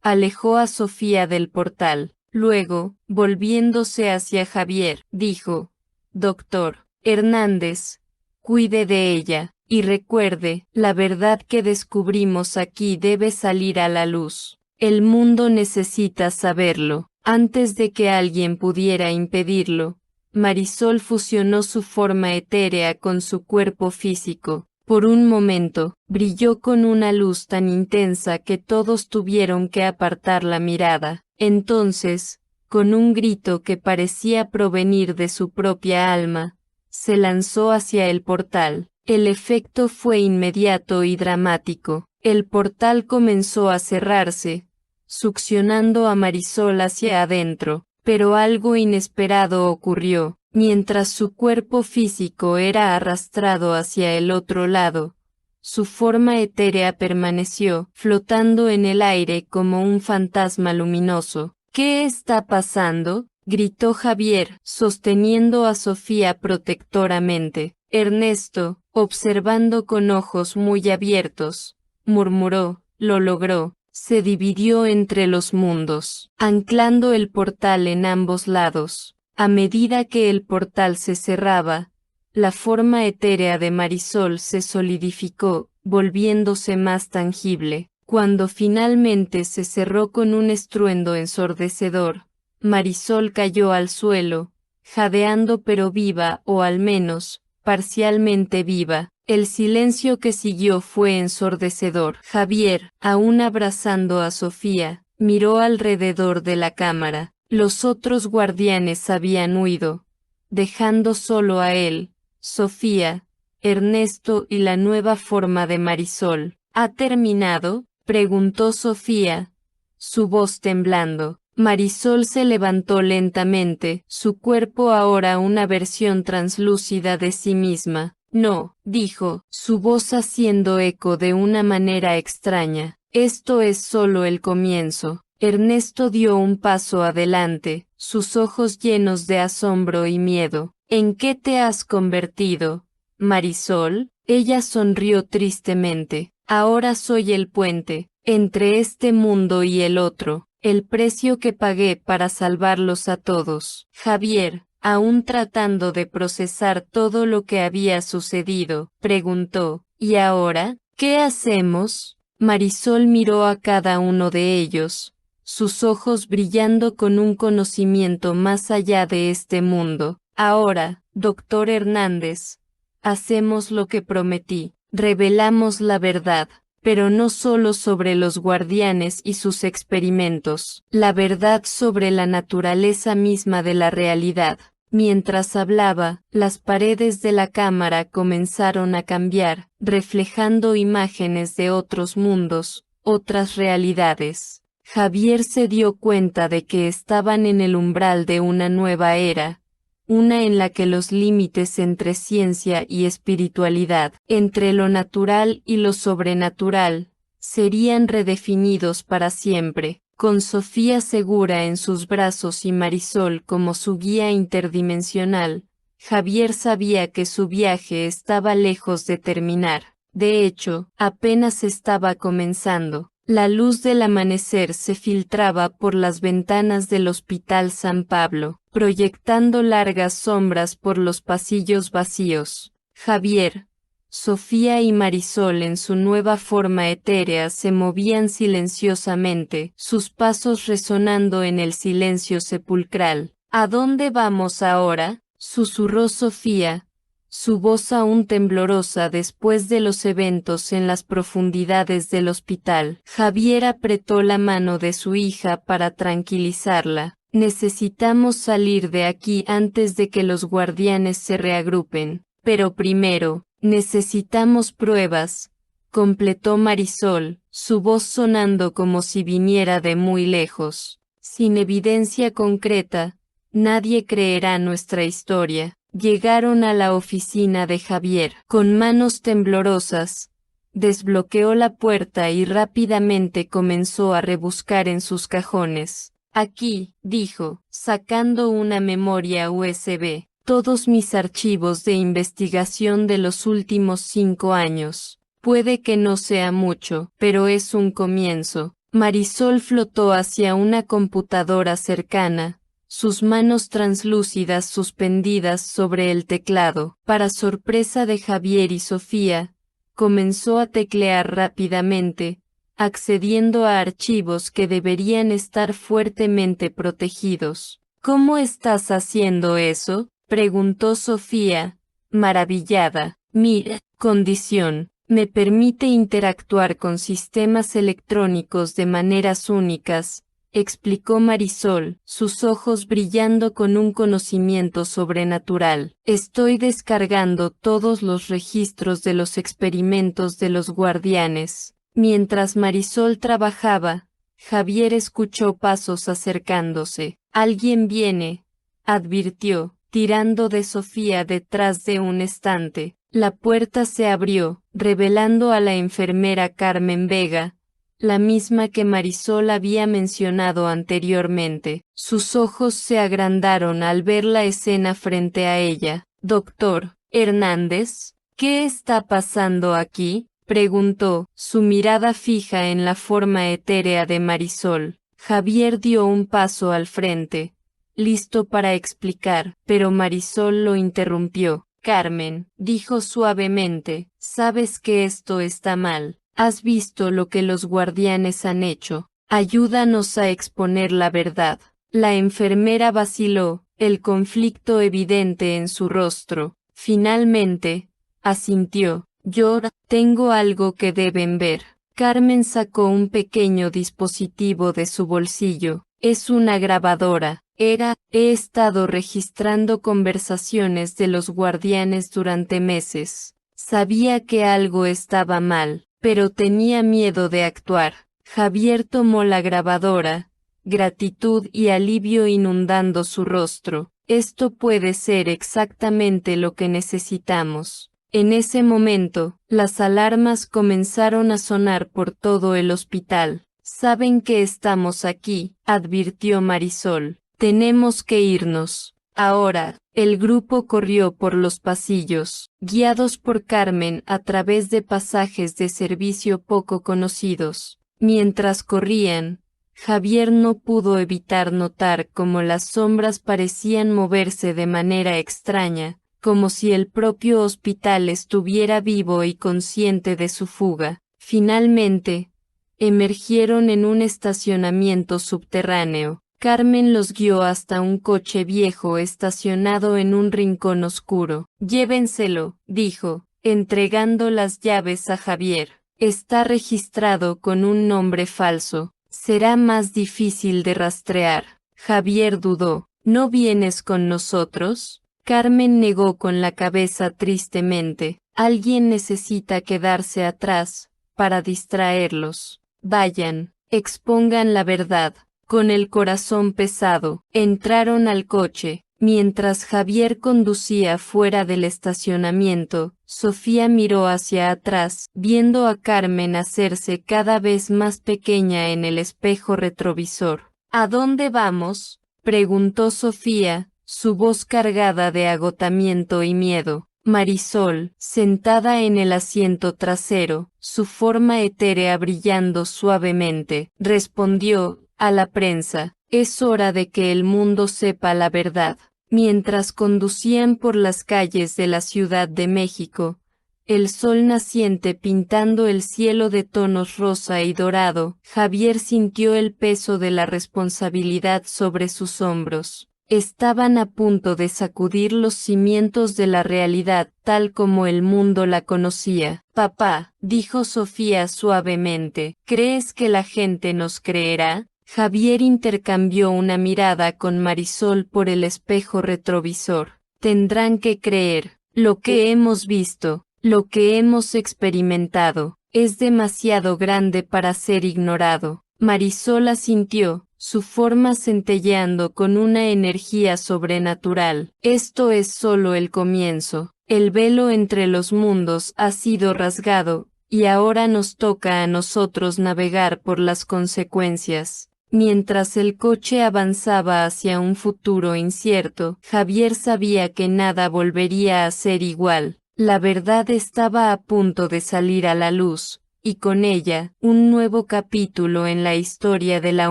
alejó a Sofía del portal. Luego, volviéndose hacia Javier, dijo, Doctor Hernández, cuide de ella, y recuerde, la verdad que descubrimos aquí debe salir a la luz. El mundo necesita saberlo. Antes de que alguien pudiera impedirlo, Marisol fusionó su forma etérea con su cuerpo físico. Por un momento, brilló con una luz tan intensa que todos tuvieron que apartar la mirada. Entonces, con un grito que parecía provenir de su propia alma, se lanzó hacia el portal. El efecto fue inmediato y dramático. El portal comenzó a cerrarse, succionando a Marisol hacia adentro, pero algo inesperado ocurrió. Mientras su cuerpo físico era arrastrado hacia el otro lado, su forma etérea permaneció, flotando en el aire como un fantasma luminoso. ¿Qué está pasando? Gritó Javier, sosteniendo a Sofía protectoramente. Ernesto, observando con ojos muy abiertos, murmuró, lo logró. Se dividió entre los mundos, anclando el portal en ambos lados. A medida que el portal se cerraba, la forma etérea de Marisol se solidificó, volviéndose más tangible. Cuando finalmente se cerró con un estruendo ensordecedor, Marisol cayó al suelo, jadeando pero viva o al menos, parcialmente viva. El silencio que siguió fue ensordecedor. Javier, aún abrazando a Sofía, miró alrededor de la cámara. Los otros guardianes habían huido, dejando solo a él, Sofía, Ernesto y la nueva forma de Marisol. ¿Ha terminado?, preguntó Sofía, su voz temblando. Marisol se levantó lentamente, su cuerpo ahora una versión translúcida de sí misma. No, dijo, su voz haciendo eco de una manera extraña. Esto es solo el comienzo. Ernesto dio un paso adelante, sus ojos llenos de asombro y miedo. ¿En qué te has convertido, Marisol? Ella sonrió tristemente. Ahora soy el puente, entre este mundo y el otro, el precio que pagué para salvarlos a todos. Javier, aún tratando de procesar todo lo que había sucedido, preguntó, ¿y ahora, qué hacemos? Marisol miró a cada uno de ellos, sus ojos brillando con un conocimiento más allá de este mundo. Ahora, doctor Hernández, hacemos lo que prometí, revelamos la verdad. pero no solo sobre los guardianes y sus experimentos, la verdad sobre la naturaleza misma de la realidad. Mientras hablaba, las paredes de la cámara comenzaron a cambiar, reflejando imágenes de otros mundos, otras realidades. Javier se dio cuenta de que estaban en el umbral de una nueva era, una en la que los límites entre ciencia y espiritualidad, entre lo natural y lo sobrenatural, serían redefinidos para siempre. Con Sofía segura en sus brazos y Marisol como su guía interdimensional, Javier sabía que su viaje estaba lejos de terminar. De hecho, apenas estaba comenzando. La luz del amanecer se filtraba por las ventanas del Hospital San Pablo, proyectando largas sombras por los pasillos vacíos. Javier, Sofía y Marisol en su nueva forma etérea se movían silenciosamente, sus pasos resonando en el silencio sepulcral. ¿A dónde vamos ahora?, susurró Sofía, su voz aún temblorosa después de los eventos en las profundidades del hospital. Javier apretó la mano de su hija para tranquilizarla. Necesitamos salir de aquí antes de que los guardianes se reagrupen. Pero primero, necesitamos pruebas, completó Marisol, su voz sonando como si viniera de muy lejos. Sin evidencia concreta, nadie creerá nuestra historia. Llegaron a la oficina de Javier. Con manos temblorosas, desbloqueó la puerta y rápidamente comenzó a rebuscar en sus cajones. Aquí, dijo, sacando una memoria USB. Todos mis archivos de investigación de los últimos 5 años. Puede que no sea mucho, pero es un comienzo. Marisol flotó hacia una computadora cercana, sus manos translúcidas suspendidas sobre el teclado. Para sorpresa de Javier y Sofía, comenzó a teclear rápidamente, accediendo a archivos que deberían estar fuertemente protegidos. ¿Cómo estás haciendo eso?, preguntó Sofía, maravillada. Mira, condición, me permite interactuar con sistemas electrónicos de maneras únicas, explicó Marisol, sus ojos brillando con un conocimiento sobrenatural. Estoy descargando todos los registros de los experimentos de los guardianes. Mientras Marisol trabajaba, Javier escuchó pasos acercándose. Alguien viene, advirtió, tirando de Sofía detrás de un estante. La puerta se abrió, revelando a la enfermera Carmen Vega, la misma que Marisol había mencionado anteriormente. Sus ojos se agrandaron al ver la escena frente a ella. «Doctor Hernández, ¿qué está pasando aquí?», preguntó, su mirada fija en la forma etérea de Marisol. Javier dio un paso al frente, listo para explicar, pero Marisol lo interrumpió. «Carmen», dijo suavemente, «sabes que esto está mal. Has visto lo que los guardianes han hecho. Ayúdanos a exponer la verdad». La enfermera vaciló, el conflicto evidente en su rostro. Finalmente, asintió. «Yo tengo algo que deben ver». Carmen sacó un pequeño dispositivo de su bolsillo. «Es una grabadora. He estado registrando conversaciones de los guardianes durante meses. Sabía que algo estaba mal, pero tenía miedo de actuar». Javier tomó la grabadora, gratitud y alivio inundando su rostro. «Esto puede ser exactamente lo que necesitamos». En ese momento, las alarmas comenzaron a sonar por todo el hospital. «Saben que estamos aquí», advirtió Marisol. «Tenemos que irnos. Ahora». El grupo corrió por los pasillos, guiados por Carmen a través de pasajes de servicio poco conocidos. Mientras corrían, Javier no pudo evitar notar cómo las sombras parecían moverse de manera extraña, como si el propio hospital estuviera vivo y consciente de su fuga. Finalmente, emergieron en un estacionamiento subterráneo. Carmen los guió hasta un coche viejo estacionado en un rincón oscuro. «Llévenselo», dijo, entregando las llaves a Javier. Está registrado con un nombre falso. Será más difícil de rastrear. Javier dudó. ¿No vienes con nosotros? Carmen negó con la cabeza tristemente. Alguien necesita quedarse atrás, para distraerlos. Vayan, expongan la verdad. Con el corazón pesado, entraron al coche. Mientras Javier conducía fuera del estacionamiento, Sofía miró hacia atrás, viendo a Carmen hacerse cada vez más pequeña en el espejo retrovisor. ¿A dónde vamos?, preguntó Sofía, su voz cargada de agotamiento y miedo. Marisol, sentada en el asiento trasero, su forma etérea brillando suavemente, respondió, a la prensa. Es hora de que el mundo sepa la verdad. Mientras conducían por las calles de la Ciudad de México, el sol naciente pintando el cielo de tonos rosa y dorado, Javier sintió el peso de la responsabilidad sobre sus hombros. Estaban a punto de sacudir los cimientos de la realidad tal como el mundo la conocía. Papá, dijo Sofía suavemente, ¿crees que la gente nos creerá? Javier intercambió una mirada con Marisol por el espejo retrovisor. Tendrán que creer. Lo que hemos visto, lo que hemos experimentado, es demasiado grande para ser ignorado. Marisol asintió, su forma centelleando con una energía sobrenatural. Esto es solo el comienzo. El velo entre los mundos ha sido rasgado, y ahora nos toca a nosotros navegar por las consecuencias. Mientras el coche avanzaba hacia un futuro incierto, Javier sabía que nada volvería a ser igual. La verdad estaba a punto de salir a la luz, y con ella, un nuevo capítulo en la historia de la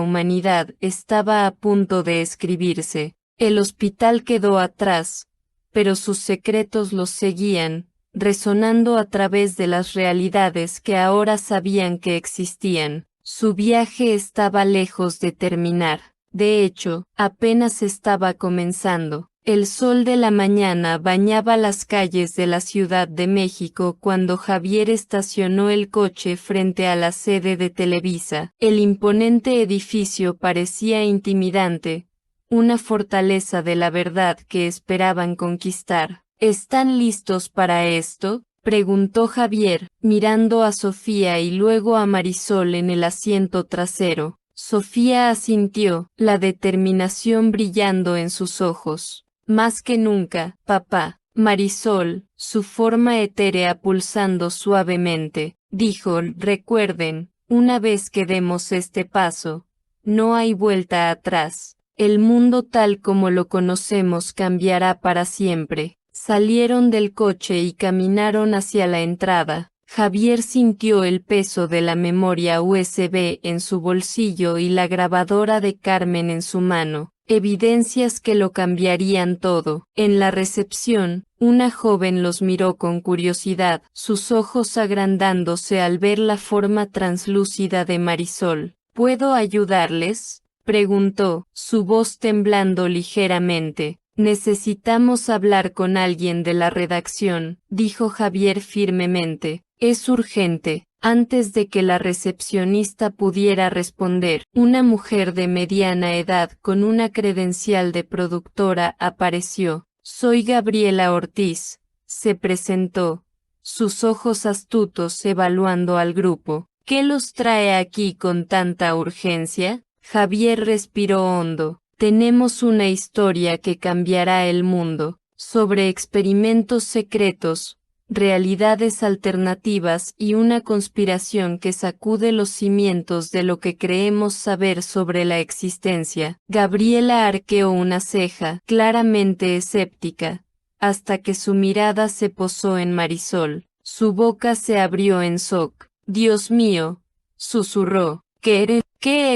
humanidad estaba a punto de escribirse. El hospital quedó atrás, pero sus secretos los seguían, resonando a través de las realidades que ahora sabían que existían. Su viaje estaba lejos de terminar. De hecho, apenas estaba comenzando. El sol de la mañana bañaba las calles de la Ciudad de México cuando Javier estacionó el coche frente a la sede de Televisa. El imponente edificio parecía intimidante, una fortaleza de la verdad que esperaban conquistar. ¿Están listos para esto?, preguntó Javier, mirando a Sofía y luego a Marisol en el asiento trasero. Sofía asintió, la determinación brillando en sus ojos. Más que nunca, papá. Marisol, su forma etérea pulsando suavemente, dijo, recuerden, una vez que demos este paso, no hay vuelta atrás. El mundo tal como lo conocemos cambiará para siempre. Salieron del coche y caminaron hacia la entrada. Javier sintió el peso de la memoria USB en su bolsillo y la grabadora de Carmen en su mano, evidencias que lo cambiarían todo. En la recepción, una joven los miró con curiosidad, sus ojos agrandándose al ver la forma translúcida de Marisol. ¿Puedo ayudarles?, preguntó, su voz temblando ligeramente. Necesitamos hablar con alguien de la redacción, dijo Javier firmemente. Es urgente. Antes de que la recepcionista pudiera responder, una mujer de mediana edad con una credencial de productora apareció. Soy Gabriela Ortiz, se presentó, sus ojos astutos evaluando al grupo. ¿Qué los trae aquí con tanta urgencia? Javier respiró hondo. Tenemos una historia que cambiará el mundo, sobre experimentos secretos, realidades alternativas y una conspiración que sacude los cimientos de lo que creemos saber sobre la existencia. Gabriela arqueó una ceja, claramente escéptica, hasta que su mirada se posó en Marisol. Su boca se abrió en shock. Dios mío, susurró. ¿Qué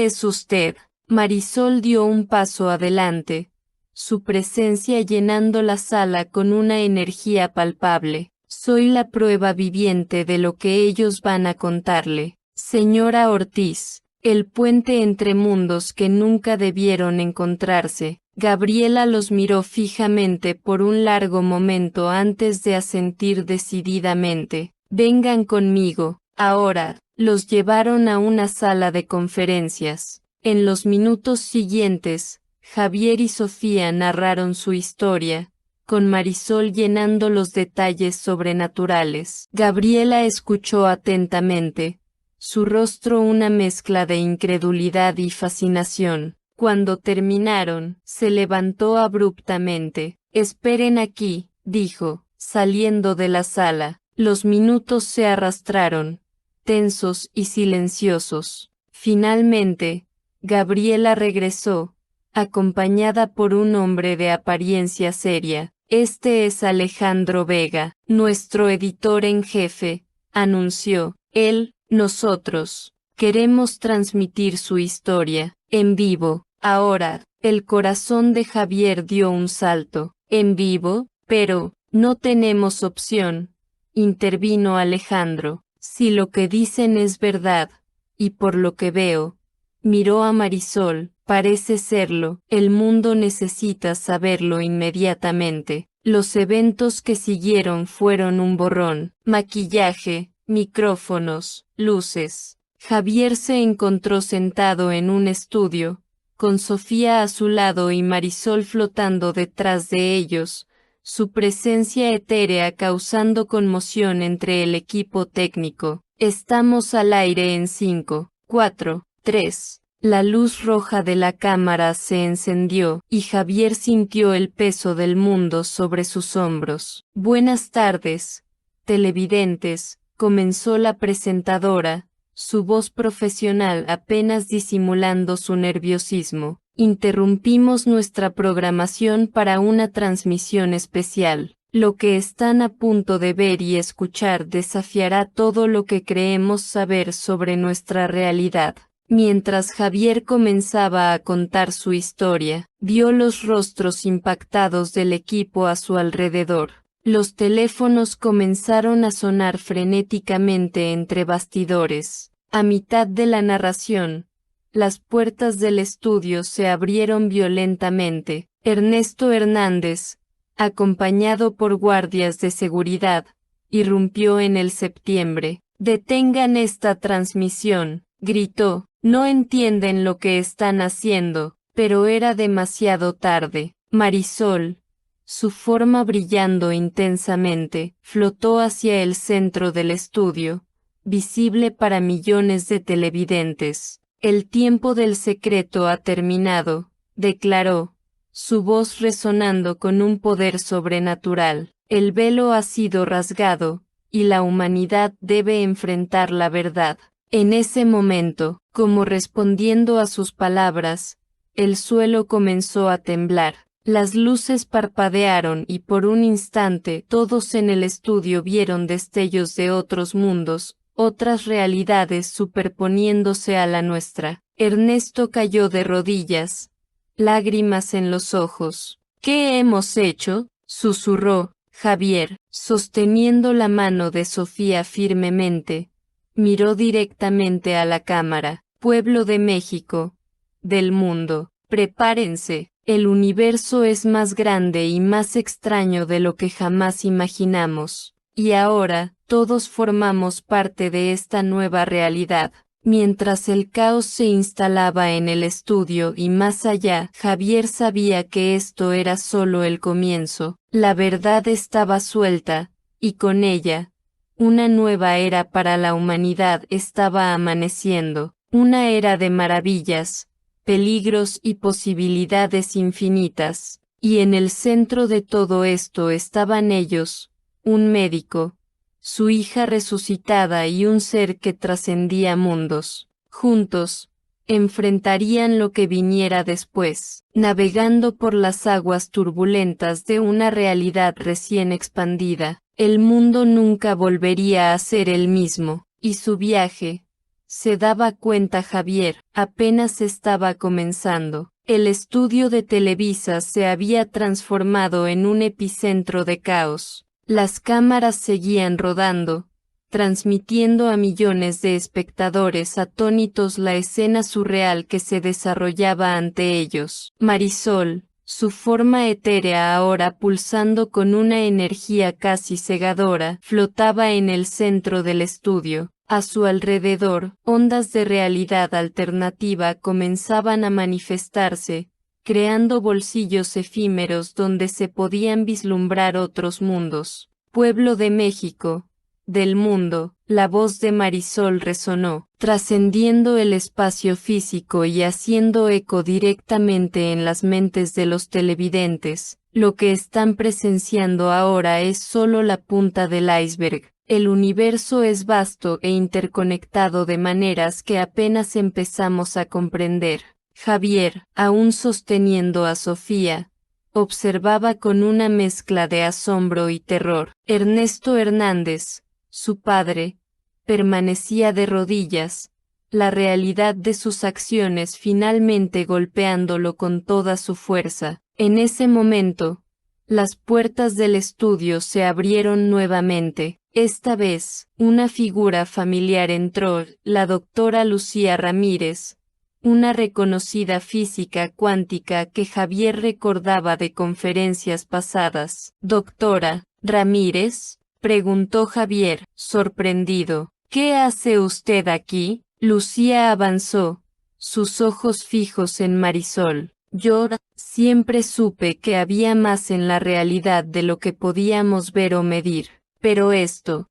es usted? Marisol dio un paso adelante, su presencia llenando la sala con una energía palpable. Soy la prueba viviente de lo que ellos van a contarle. Señora Ortiz, el puente entre mundos que nunca debieron encontrarse. Gabriela los miró fijamente por un largo momento antes de asentir decididamente. Vengan conmigo. Ahora, los llevaron a una sala de conferencias. En los minutos siguientes, Javier y Sofía narraron su historia, con Marisol llenando los detalles sobrenaturales. Gabriela escuchó atentamente, su rostro una mezcla de incredulidad y fascinación. Cuando terminaron, se levantó abruptamente. «Esperen aquí», dijo, saliendo de la sala. Los minutos se arrastraron, tensos y silenciosos. Finalmente, Gabriela regresó, acompañada por un hombre de apariencia seria. «Este es Alejandro Vega, nuestro editor en jefe», anunció. «Nosotros, queremos transmitir su historia, en vivo». Ahora, el corazón de Javier dio un salto. «¿En vivo? Pero, no tenemos opción», intervino Alejandro. «Si lo que dicen es verdad, y por lo que veo», miró a Marisol, «parece serlo, el mundo necesita saberlo inmediatamente». Los eventos que siguieron fueron un borrón. Maquillaje, micrófonos, luces. Javier se encontró sentado en un estudio, con Sofía a su lado y Marisol flotando detrás de ellos, su presencia etérea causando conmoción entre el equipo técnico. «Estamos al aire en 5, 4, 3. La luz roja de la cámara se encendió, y Javier sintió el peso del mundo sobre sus hombros. «Buenas tardes, televidentes», comenzó la presentadora, su voz profesional apenas disimulando su nerviosismo. «Interrumpimos nuestra programación para una transmisión especial. Lo que están a punto de ver y escuchar desafiará todo lo que creemos saber sobre nuestra realidad». Mientras Javier comenzaba a contar su historia, vio los rostros impactados del equipo a su alrededor. Los teléfonos comenzaron a sonar frenéticamente entre bastidores. A mitad de la narración, las puertas del estudio se abrieron violentamente. Ernesto Hernández, acompañado por guardias de seguridad, irrumpió en el septiembre. «Detengan esta transmisión», gritó. «No entienden lo que están haciendo», pero era demasiado tarde. Marisol, su forma brillando intensamente, flotó hacia el centro del estudio, visible para millones de televidentes. «El tiempo del secreto ha terminado», declaró, su voz resonando con un poder sobrenatural. «El velo ha sido rasgado, y la humanidad debe enfrentar la verdad». En ese momento, como respondiendo a sus palabras, el suelo comenzó a temblar. Las luces parpadearon y por un instante todos en el estudio vieron destellos de otros mundos, otras realidades superponiéndose a la nuestra. Ernesto cayó de rodillas, lágrimas en los ojos. «¿Qué hemos hecho?», susurró Javier, sosteniendo la mano de Sofía firmemente. Miró directamente a la cámara. «Pueblo de México, del mundo, prepárense, el universo es más grande y más extraño de lo que jamás imaginamos. Y ahora, todos formamos parte de esta nueva realidad». Mientras el caos se instalaba en el estudio y más allá, Javier sabía que esto era solo el comienzo. La verdad estaba suelta, y con ella, una nueva era para la humanidad estaba amaneciendo, una era de maravillas, peligros y posibilidades infinitas, y en el centro de todo esto estaban ellos, un médico, su hija resucitada y un ser que trascendía mundos. Juntos, enfrentarían lo que viniera después, navegando por las aguas turbulentas de una realidad recién expandida. El mundo nunca volvería a ser el mismo, y su viaje, se daba cuenta Javier, apenas estaba comenzando. El estudio de Televisa se había transformado en un epicentro de caos. Las cámaras seguían rodando, transmitiendo a millones de espectadores atónitos la escena surreal que se desarrollaba ante ellos. Marisol, su forma etérea ahora pulsando con una energía casi cegadora, flotaba en el centro del estudio. A su alrededor, ondas de realidad alternativa comenzaban a manifestarse, creando bolsillos efímeros donde se podían vislumbrar otros mundos. Pueblo de México, del mundo, la voz de Marisol resonó, trascendiendo el espacio físico y haciendo eco directamente en las mentes de los televidentes. Lo que están presenciando ahora es solo la punta del iceberg. El universo es vasto e interconectado de maneras que apenas empezamos a comprender. Javier, aún sosteniendo a Sofía, observaba con una mezcla de asombro y terror. Ernesto Hernández, su padre, permanecía de rodillas, la realidad de sus acciones finalmente golpeándolo con toda su fuerza. En ese momento, las puertas del estudio se abrieron nuevamente. Esta vez, una figura familiar entró, la doctora Lucía Ramírez, una reconocida física cuántica que Javier recordaba de conferencias pasadas. «Doctora Ramírez», preguntó Javier, sorprendido. «¿Qué hace usted aquí?» Lucía avanzó, sus ojos fijos en Marisol. «Yo siempre supe que había más en la realidad de lo que podíamos ver o medir. Pero esto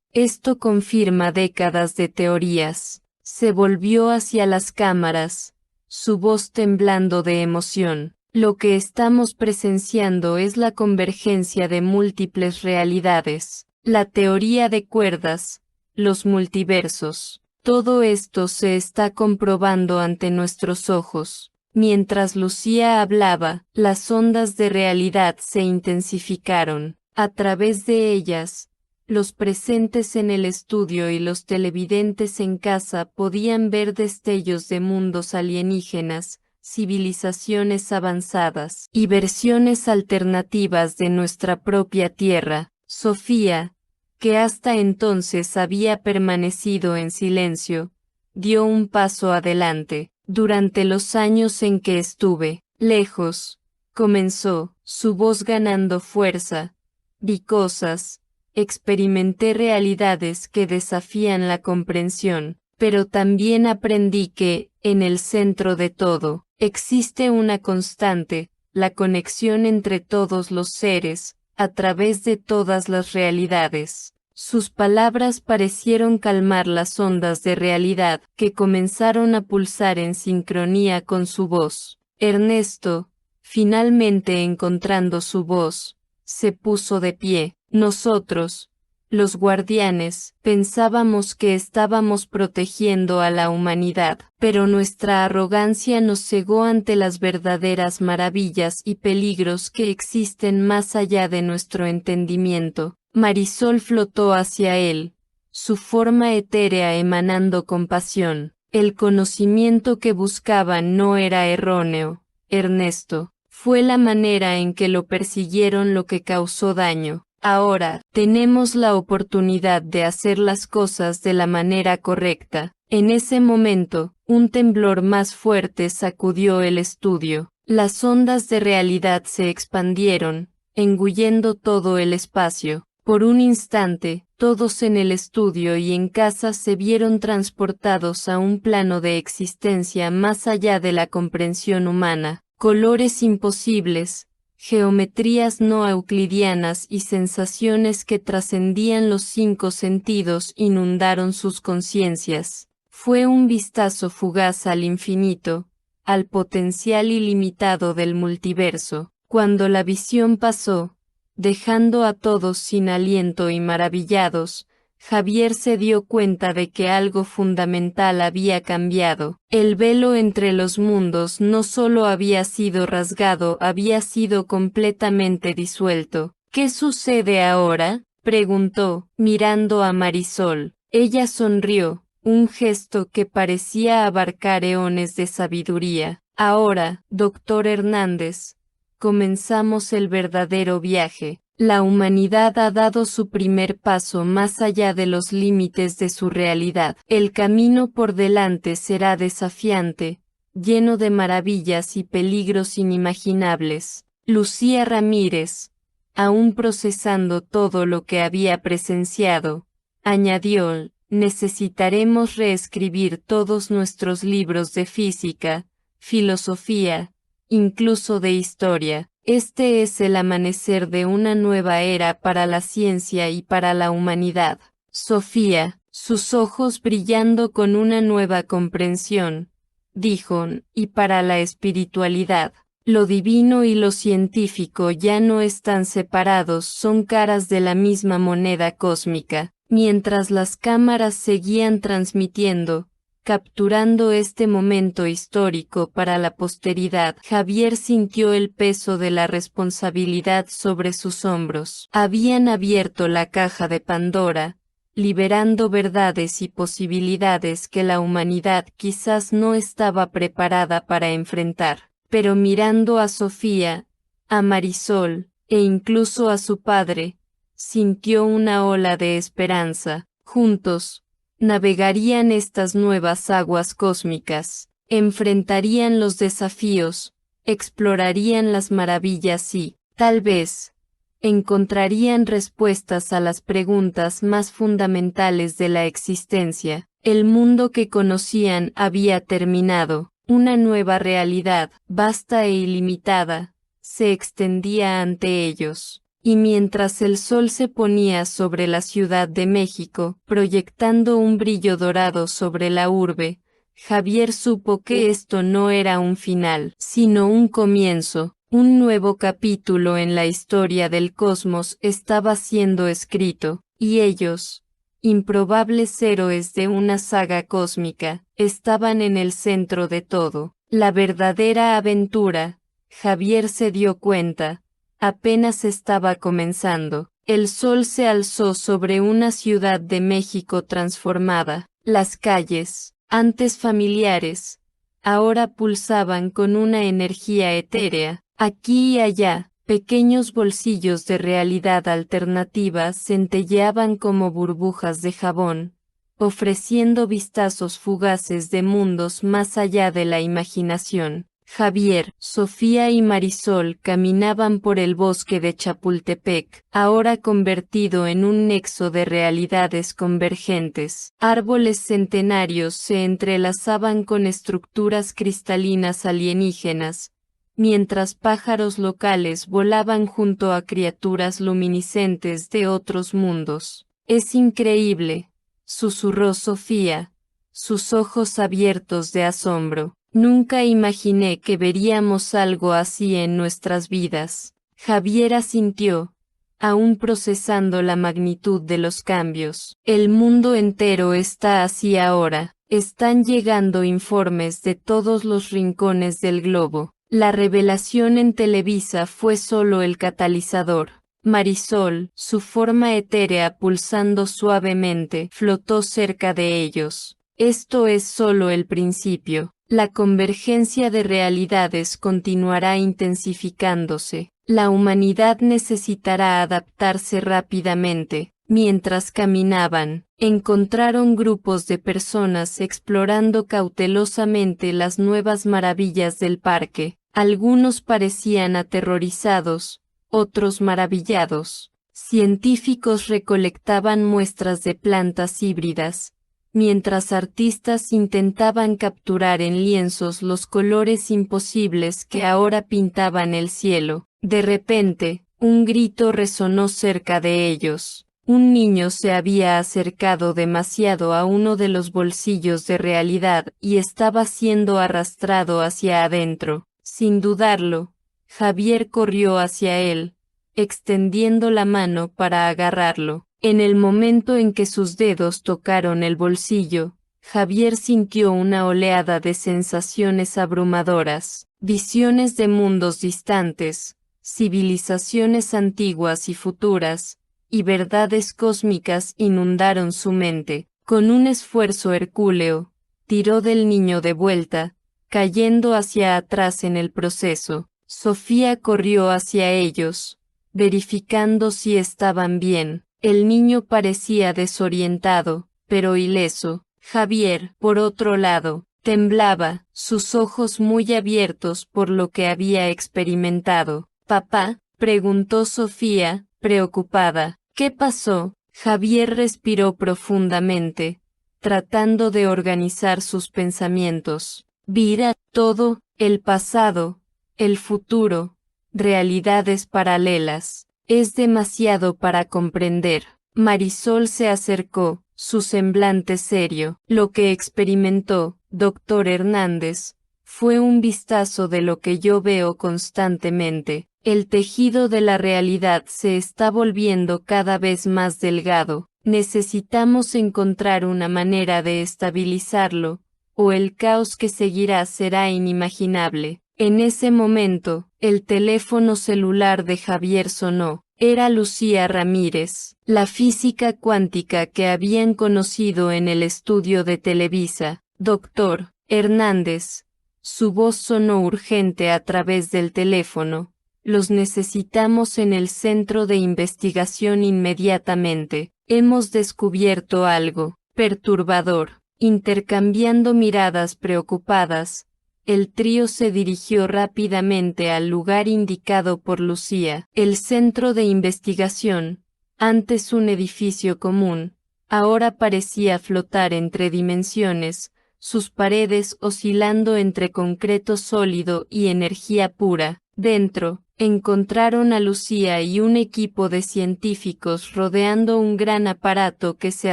confirma décadas de teorías». Se volvió hacia las cámaras, su voz temblando de emoción. «Lo que estamos presenciando es la convergencia de múltiples realidades. La teoría de cuerdas, los multiversos. Todo esto se está comprobando ante nuestros ojos». Mientras Lucía hablaba, las ondas de realidad se intensificaron. A través de ellas, los presentes en el estudio y los televidentes en casa podían ver destellos de mundos alienígenas, civilizaciones avanzadas y versiones alternativas de nuestra propia Tierra. Sofía, que hasta entonces había permanecido en silencio, dio un paso adelante. «Durante los años en que estuve lejos», comenzó, su voz ganando fuerza, «vi cosas, experimenté realidades que desafían la comprensión, pero también aprendí que, en el centro de todo, existe una constante, la conexión entre todos los seres, a través de todas las realidades». Sus palabras parecieron calmar las ondas de realidad que comenzaron a pulsar en sincronía con su voz. Ernesto, finalmente encontrando su voz, se puso de pie. «Nosotros, los guardianes, pensábamos que estábamos protegiendo a la humanidad, pero nuestra arrogancia nos cegó ante las verdaderas maravillas y peligros que existen más allá de nuestro entendimiento». Marisol flotó hacia él, su forma etérea emanando compasión. El conocimiento que buscaban no era erróneo, Ernesto. Fue la manera en que lo persiguieron lo que causó daño. Ahora, tenemos la oportunidad de hacer las cosas de la manera correcta. En ese momento, un temblor más fuerte sacudió el estudio. Las ondas de realidad se expandieron, engullendo todo el espacio. Por un instante, todos en el estudio y en casa se vieron transportados a un plano de existencia más allá de la comprensión humana. Colores imposibles, geometrías no euclidianas y sensaciones que trascendían los 5 sentidos inundaron sus conciencias. Fue un vistazo fugaz al infinito, al potencial ilimitado del multiverso. Cuando la visión pasó, dejando a todos sin aliento y maravillados, Javier se dio cuenta de que algo fundamental había cambiado. El velo entre los mundos no solo había sido rasgado, había sido completamente disuelto. «¿Qué sucede ahora?», preguntó, mirando a Marisol. Ella sonrió, un gesto que parecía abarcar eones de sabiduría. «Ahora, doctor Hernández, comenzamos el verdadero viaje. La humanidad ha dado su primer paso más allá de los límites de su realidad. El camino por delante será desafiante, lleno de maravillas y peligros inimaginables». Lucía Ramírez, aún procesando todo lo que había presenciado, añadió, necesitaremos reescribir todos nuestros libros de física, filosofía, incluso de historia. Este es el amanecer de una nueva era para la ciencia y para la humanidad. Sofía, sus ojos brillando con una nueva comprensión, dijo, y para la espiritualidad. Lo divino y lo científico ya no están separados, son caras de la misma moneda cósmica. Mientras las cámaras seguían transmitiendo, capturando este momento histórico para la posteridad, Javier sintió el peso de la responsabilidad sobre sus hombros. Habían abierto la caja de Pandora, liberando verdades y posibilidades que la humanidad quizás no estaba preparada para enfrentar. Pero mirando a Sofía, a Marisol, e incluso a su padre, sintió una ola de esperanza. Juntos, navegarían estas nuevas aguas cósmicas, enfrentarían los desafíos, explorarían las maravillas y, tal vez, encontrarían respuestas a las preguntas más fundamentales de la existencia. El mundo que conocían había terminado. Una nueva realidad, vasta e ilimitada, se extendía ante ellos. Y mientras el sol se ponía sobre la Ciudad de México, proyectando un brillo dorado sobre la urbe, Javier supo que esto no era un final, sino un comienzo. Un nuevo capítulo en la historia del cosmos estaba siendo escrito, y ellos, improbables héroes de una saga cósmica, estaban en el centro de todo. La verdadera aventura, Javier se dio cuenta, apenas estaba comenzando. El sol se alzó sobre una Ciudad de México transformada. Las calles, antes familiares, ahora pulsaban con una energía etérea. Aquí y allá, pequeños bolsillos de realidad alternativa centelleaban como burbujas de jabón, ofreciendo vistazos fugaces de mundos más allá de la imaginación. Javier, Sofía y Marisol caminaban por el bosque de Chapultepec, ahora convertido en un nexo de realidades convergentes. Árboles centenarios se entrelazaban con estructuras cristalinas alienígenas, mientras pájaros locales volaban junto a criaturas luminiscentes de otros mundos. «Es increíble», susurró Sofía, sus ojos abiertos de asombro. «Nunca imaginé que veríamos algo así en nuestras vidas». Javier asintió, aún procesando la magnitud de los cambios. «El mundo entero está así ahora. Están llegando informes de todos los rincones del globo». La revelación en Televisa fue solo el catalizador. Marisol, su forma etérea pulsando suavemente, flotó cerca de ellos. Esto es solo el principio. La convergencia de realidades continuará intensificándose. La humanidad necesitará adaptarse rápidamente. Mientras caminaban, encontraron grupos de personas explorando cautelosamente las nuevas maravillas del parque. Algunos parecían aterrorizados, otros maravillados. Científicos recolectaban muestras de plantas híbridas, mientras artistas intentaban capturar en lienzos los colores imposibles que ahora pintaban el cielo. De repente, un grito resonó cerca de ellos. Un niño se había acercado demasiado a uno de los bolsillos de realidad y estaba siendo arrastrado hacia adentro. Sin dudarlo, Javier corrió hacia él, extendiendo la mano para agarrarlo. En el momento en que sus dedos tocaron el bolsillo, Javier sintió una oleada de sensaciones abrumadoras, visiones de mundos distantes, civilizaciones antiguas y futuras, y verdades cósmicas inundaron su mente. Con un esfuerzo hercúleo, tiró del niño de vuelta, cayendo hacia atrás en el proceso. Sofía corrió hacia ellos, verificando si estaban bien. El niño parecía desorientado, pero ileso. Javier, por otro lado, temblaba, sus ojos muy abiertos por lo que había experimentado. «¿Papá?», preguntó Sofía, preocupada. «¿Qué pasó?». Javier respiró profundamente, tratando de organizar sus pensamientos. Vida, todo, el pasado, el futuro, realidades paralelas. Es demasiado para comprender. Marisol se acercó, su semblante serio. Lo que experimentó, doctor Hernández, fue un vistazo de lo que yo veo constantemente. El tejido de la realidad se está volviendo cada vez más delgado. Necesitamos encontrar una manera de estabilizarlo, o el caos que seguirá será inimaginable. En ese momento, el teléfono celular de Javier sonó. Era Lucía Ramírez, la física cuántica que habían conocido en el estudio de Televisa. Doctor Hernández. Su voz sonó urgente a través del teléfono. Los necesitamos en el centro de investigación inmediatamente. Hemos descubierto algo perturbador. Intercambiando miradas preocupadas, el trío se dirigió rápidamente al lugar indicado por Lucía. El centro de investigación, antes un edificio común, ahora parecía flotar entre dimensiones, sus paredes oscilando entre concreto sólido y energía pura. Dentro, encontraron a Lucía y un equipo de científicos rodeando un gran aparato que se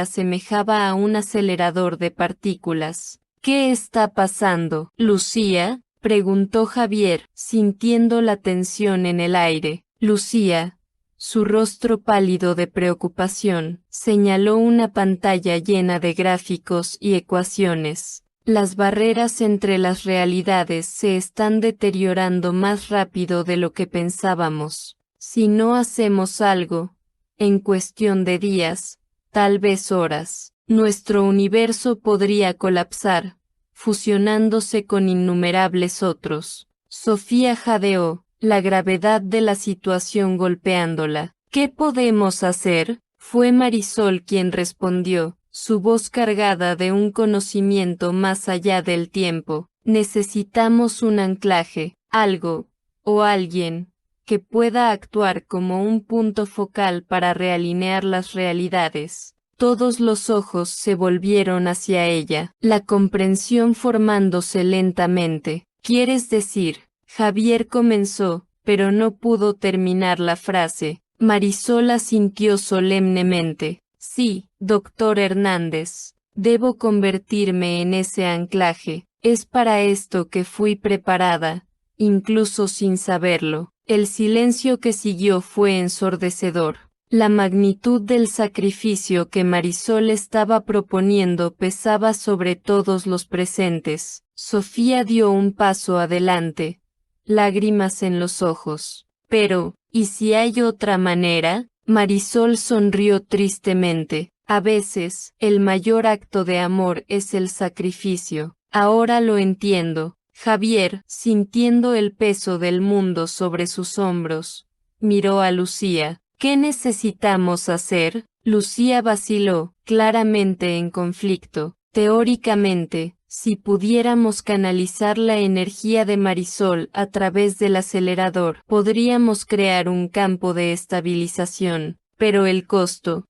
asemejaba a un acelerador de partículas. ¿Qué está pasando, Lucía?, preguntó Javier, sintiendo la tensión en el aire. Lucía, su rostro pálido de preocupación, señaló una pantalla llena de gráficos y ecuaciones. Las barreras entre las realidades se están deteriorando más rápido de lo que pensábamos. Si no hacemos algo, en cuestión de días, tal vez horas, nuestro universo podría colapsar, fusionándose con innumerables otros. Sofía jadeó, la gravedad de la situación golpeándola. ¿Qué podemos hacer? Fue Marisol quien respondió, su voz cargada de un conocimiento más allá del tiempo. Necesitamos un anclaje, algo, o alguien, que pueda actuar como un punto focal para realinear las realidades. Todos los ojos se volvieron hacia ella, la comprensión formándose lentamente. ¿Quieres decir? Javier comenzó, pero no pudo terminar la frase. Marisol asintió solemnemente. Sí, doctor Hernández, debo convertirme en ese anclaje. Es para esto que fui preparada, incluso sin saberlo. El silencio que siguió fue ensordecedor. La magnitud del sacrificio que Marisol estaba proponiendo pesaba sobre todos los presentes. Sofía dio un paso adelante, lágrimas en los ojos. Pero, ¿y si hay otra manera? Marisol sonrió tristemente. A veces, el mayor acto de amor es el sacrificio. Ahora lo entiendo. Javier, sintiendo el peso del mundo sobre sus hombros, miró a Lucía. ¿Qué necesitamos hacer? Lucía vaciló, claramente en conflicto. Teóricamente, si pudiéramos canalizar la energía de Marisol a través del acelerador, podríamos crear un campo de estabilización. Pero el costo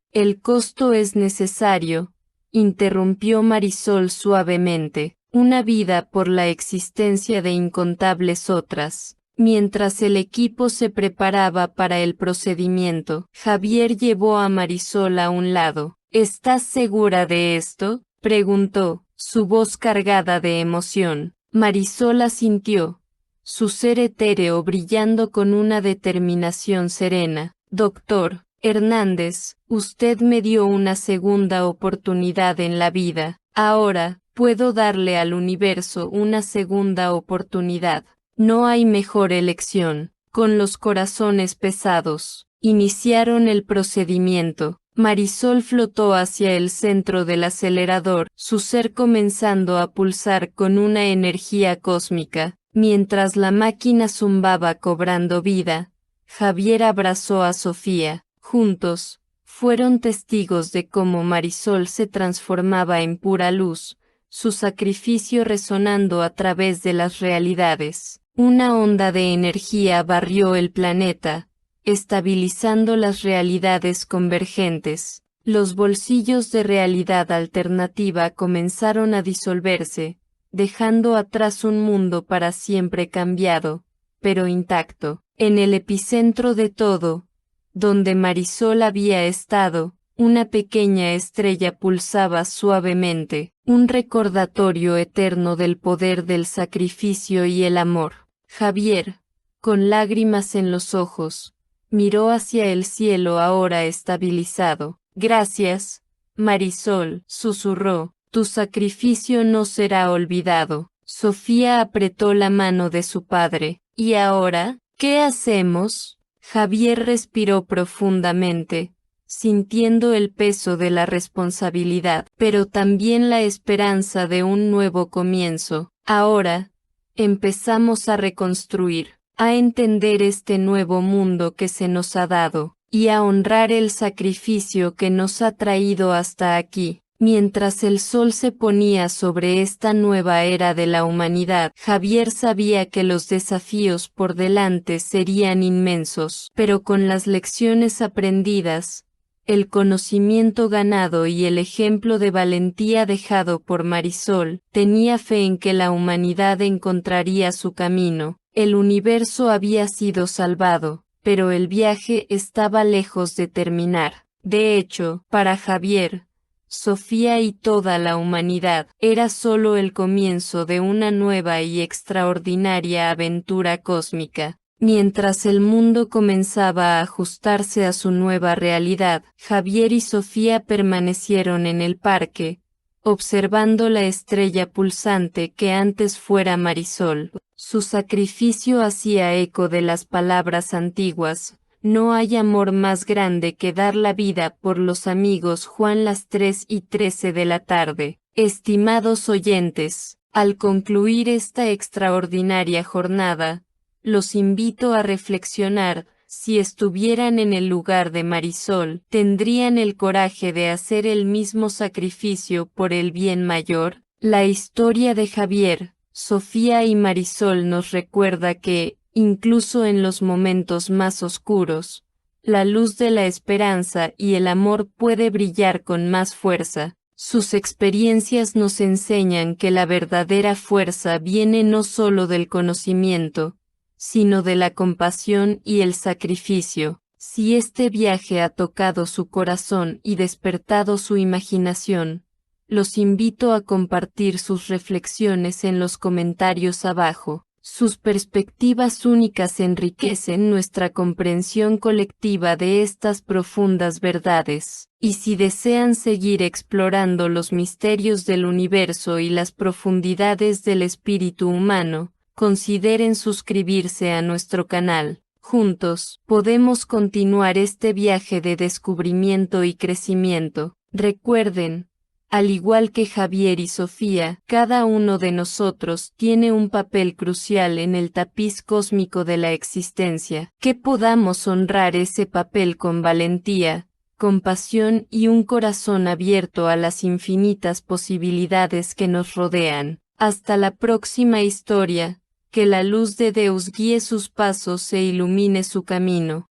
es necesario, interrumpió Marisol suavemente. Una vida por la existencia de incontables otras. Mientras el equipo se preparaba para el procedimiento, Javier llevó a Marisol a un lado. ¿Estás segura de esto?, preguntó, su voz cargada de emoción. Marisol asintió, su ser etéreo brillando con una determinación serena. Doctor Hernández, usted me dio una segunda oportunidad en la vida. Ahora, puedo darle al universo una segunda oportunidad. No hay mejor elección. Con los corazones pesados, iniciaron el procedimiento. Marisol flotó hacia el centro del acelerador, su ser comenzando a pulsar con una energía cósmica. Mientras la máquina zumbaba cobrando vida, Javier abrazó a Sofía. Juntos, fueron testigos de cómo Marisol se transformaba en pura luz, su sacrificio resonando a través de las realidades. Una onda de energía barrió el planeta, estabilizando las realidades convergentes. Los bolsillos de realidad alternativa comenzaron a disolverse, dejando atrás un mundo para siempre cambiado, pero intacto. En el epicentro de todo, donde Marisol había estado, una pequeña estrella pulsaba suavemente, un recordatorio eterno del poder del sacrificio y el amor. Javier, con lágrimas en los ojos, miró hacia el cielo ahora estabilizado. Gracias, Marisol, susurró, tu sacrificio no será olvidado. Sofía apretó la mano de su padre. ¿Y ahora, qué hacemos? Javier respiró profundamente, sintiendo el peso de la responsabilidad, pero también la esperanza de un nuevo comienzo. Ahora, empezamos a reconstruir, a entender este nuevo mundo que se nos ha dado, y a honrar el sacrificio que nos ha traído hasta aquí. Mientras el sol se ponía sobre esta nueva era de la humanidad, Javier sabía que los desafíos por delante serían inmensos, pero con las lecciones aprendidas, el conocimiento ganado y el ejemplo de valentía dejado por Marisol, tenía fe en que la humanidad encontraría su camino. El universo había sido salvado, pero el viaje estaba lejos de terminar. De hecho, para Javier, Sofía y toda la humanidad era solo el comienzo de una nueva y extraordinaria aventura cósmica. Mientras el mundo comenzaba a ajustarse a su nueva realidad, Javier y Sofía permanecieron en el parque, observando la estrella pulsante que antes fuera Marisol. Su sacrificio hacía eco de las palabras antiguas. No hay amor más grande que dar la vida por los amigos. Juan, las 3:13 de la tarde. Estimados oyentes, al concluir esta extraordinaria jornada, los invito a reflexionar. Si estuvieran en el lugar de Marisol, ¿tendrían el coraje de hacer el mismo sacrificio por el bien mayor? La historia de Javier, Sofía y Marisol nos recuerda que, incluso en los momentos más oscuros, la luz de la esperanza y el amor puede brillar con más fuerza. Sus experiencias nos enseñan que la verdadera fuerza viene no solo del conocimiento, sino de la compasión y el sacrificio. Si este viaje ha tocado su corazón y despertado su imaginación, los invito a compartir sus reflexiones en los comentarios abajo. Sus perspectivas únicas enriquecen nuestra comprensión colectiva de estas profundas verdades. Y si desean seguir explorando los misterios del universo y las profundidades del espíritu humano, consideren suscribirse a nuestro canal. Juntos, podemos continuar este viaje de descubrimiento y crecimiento. Recuerden, al igual que Javier y Sofía, cada uno de nosotros tiene un papel crucial en el tapiz cósmico de la existencia. Que podamos honrar ese papel con valentía, compasión y un corazón abierto a las infinitas posibilidades que nos rodean. Hasta la próxima historia. Que la luz de Dios guíe sus pasos e ilumine su camino.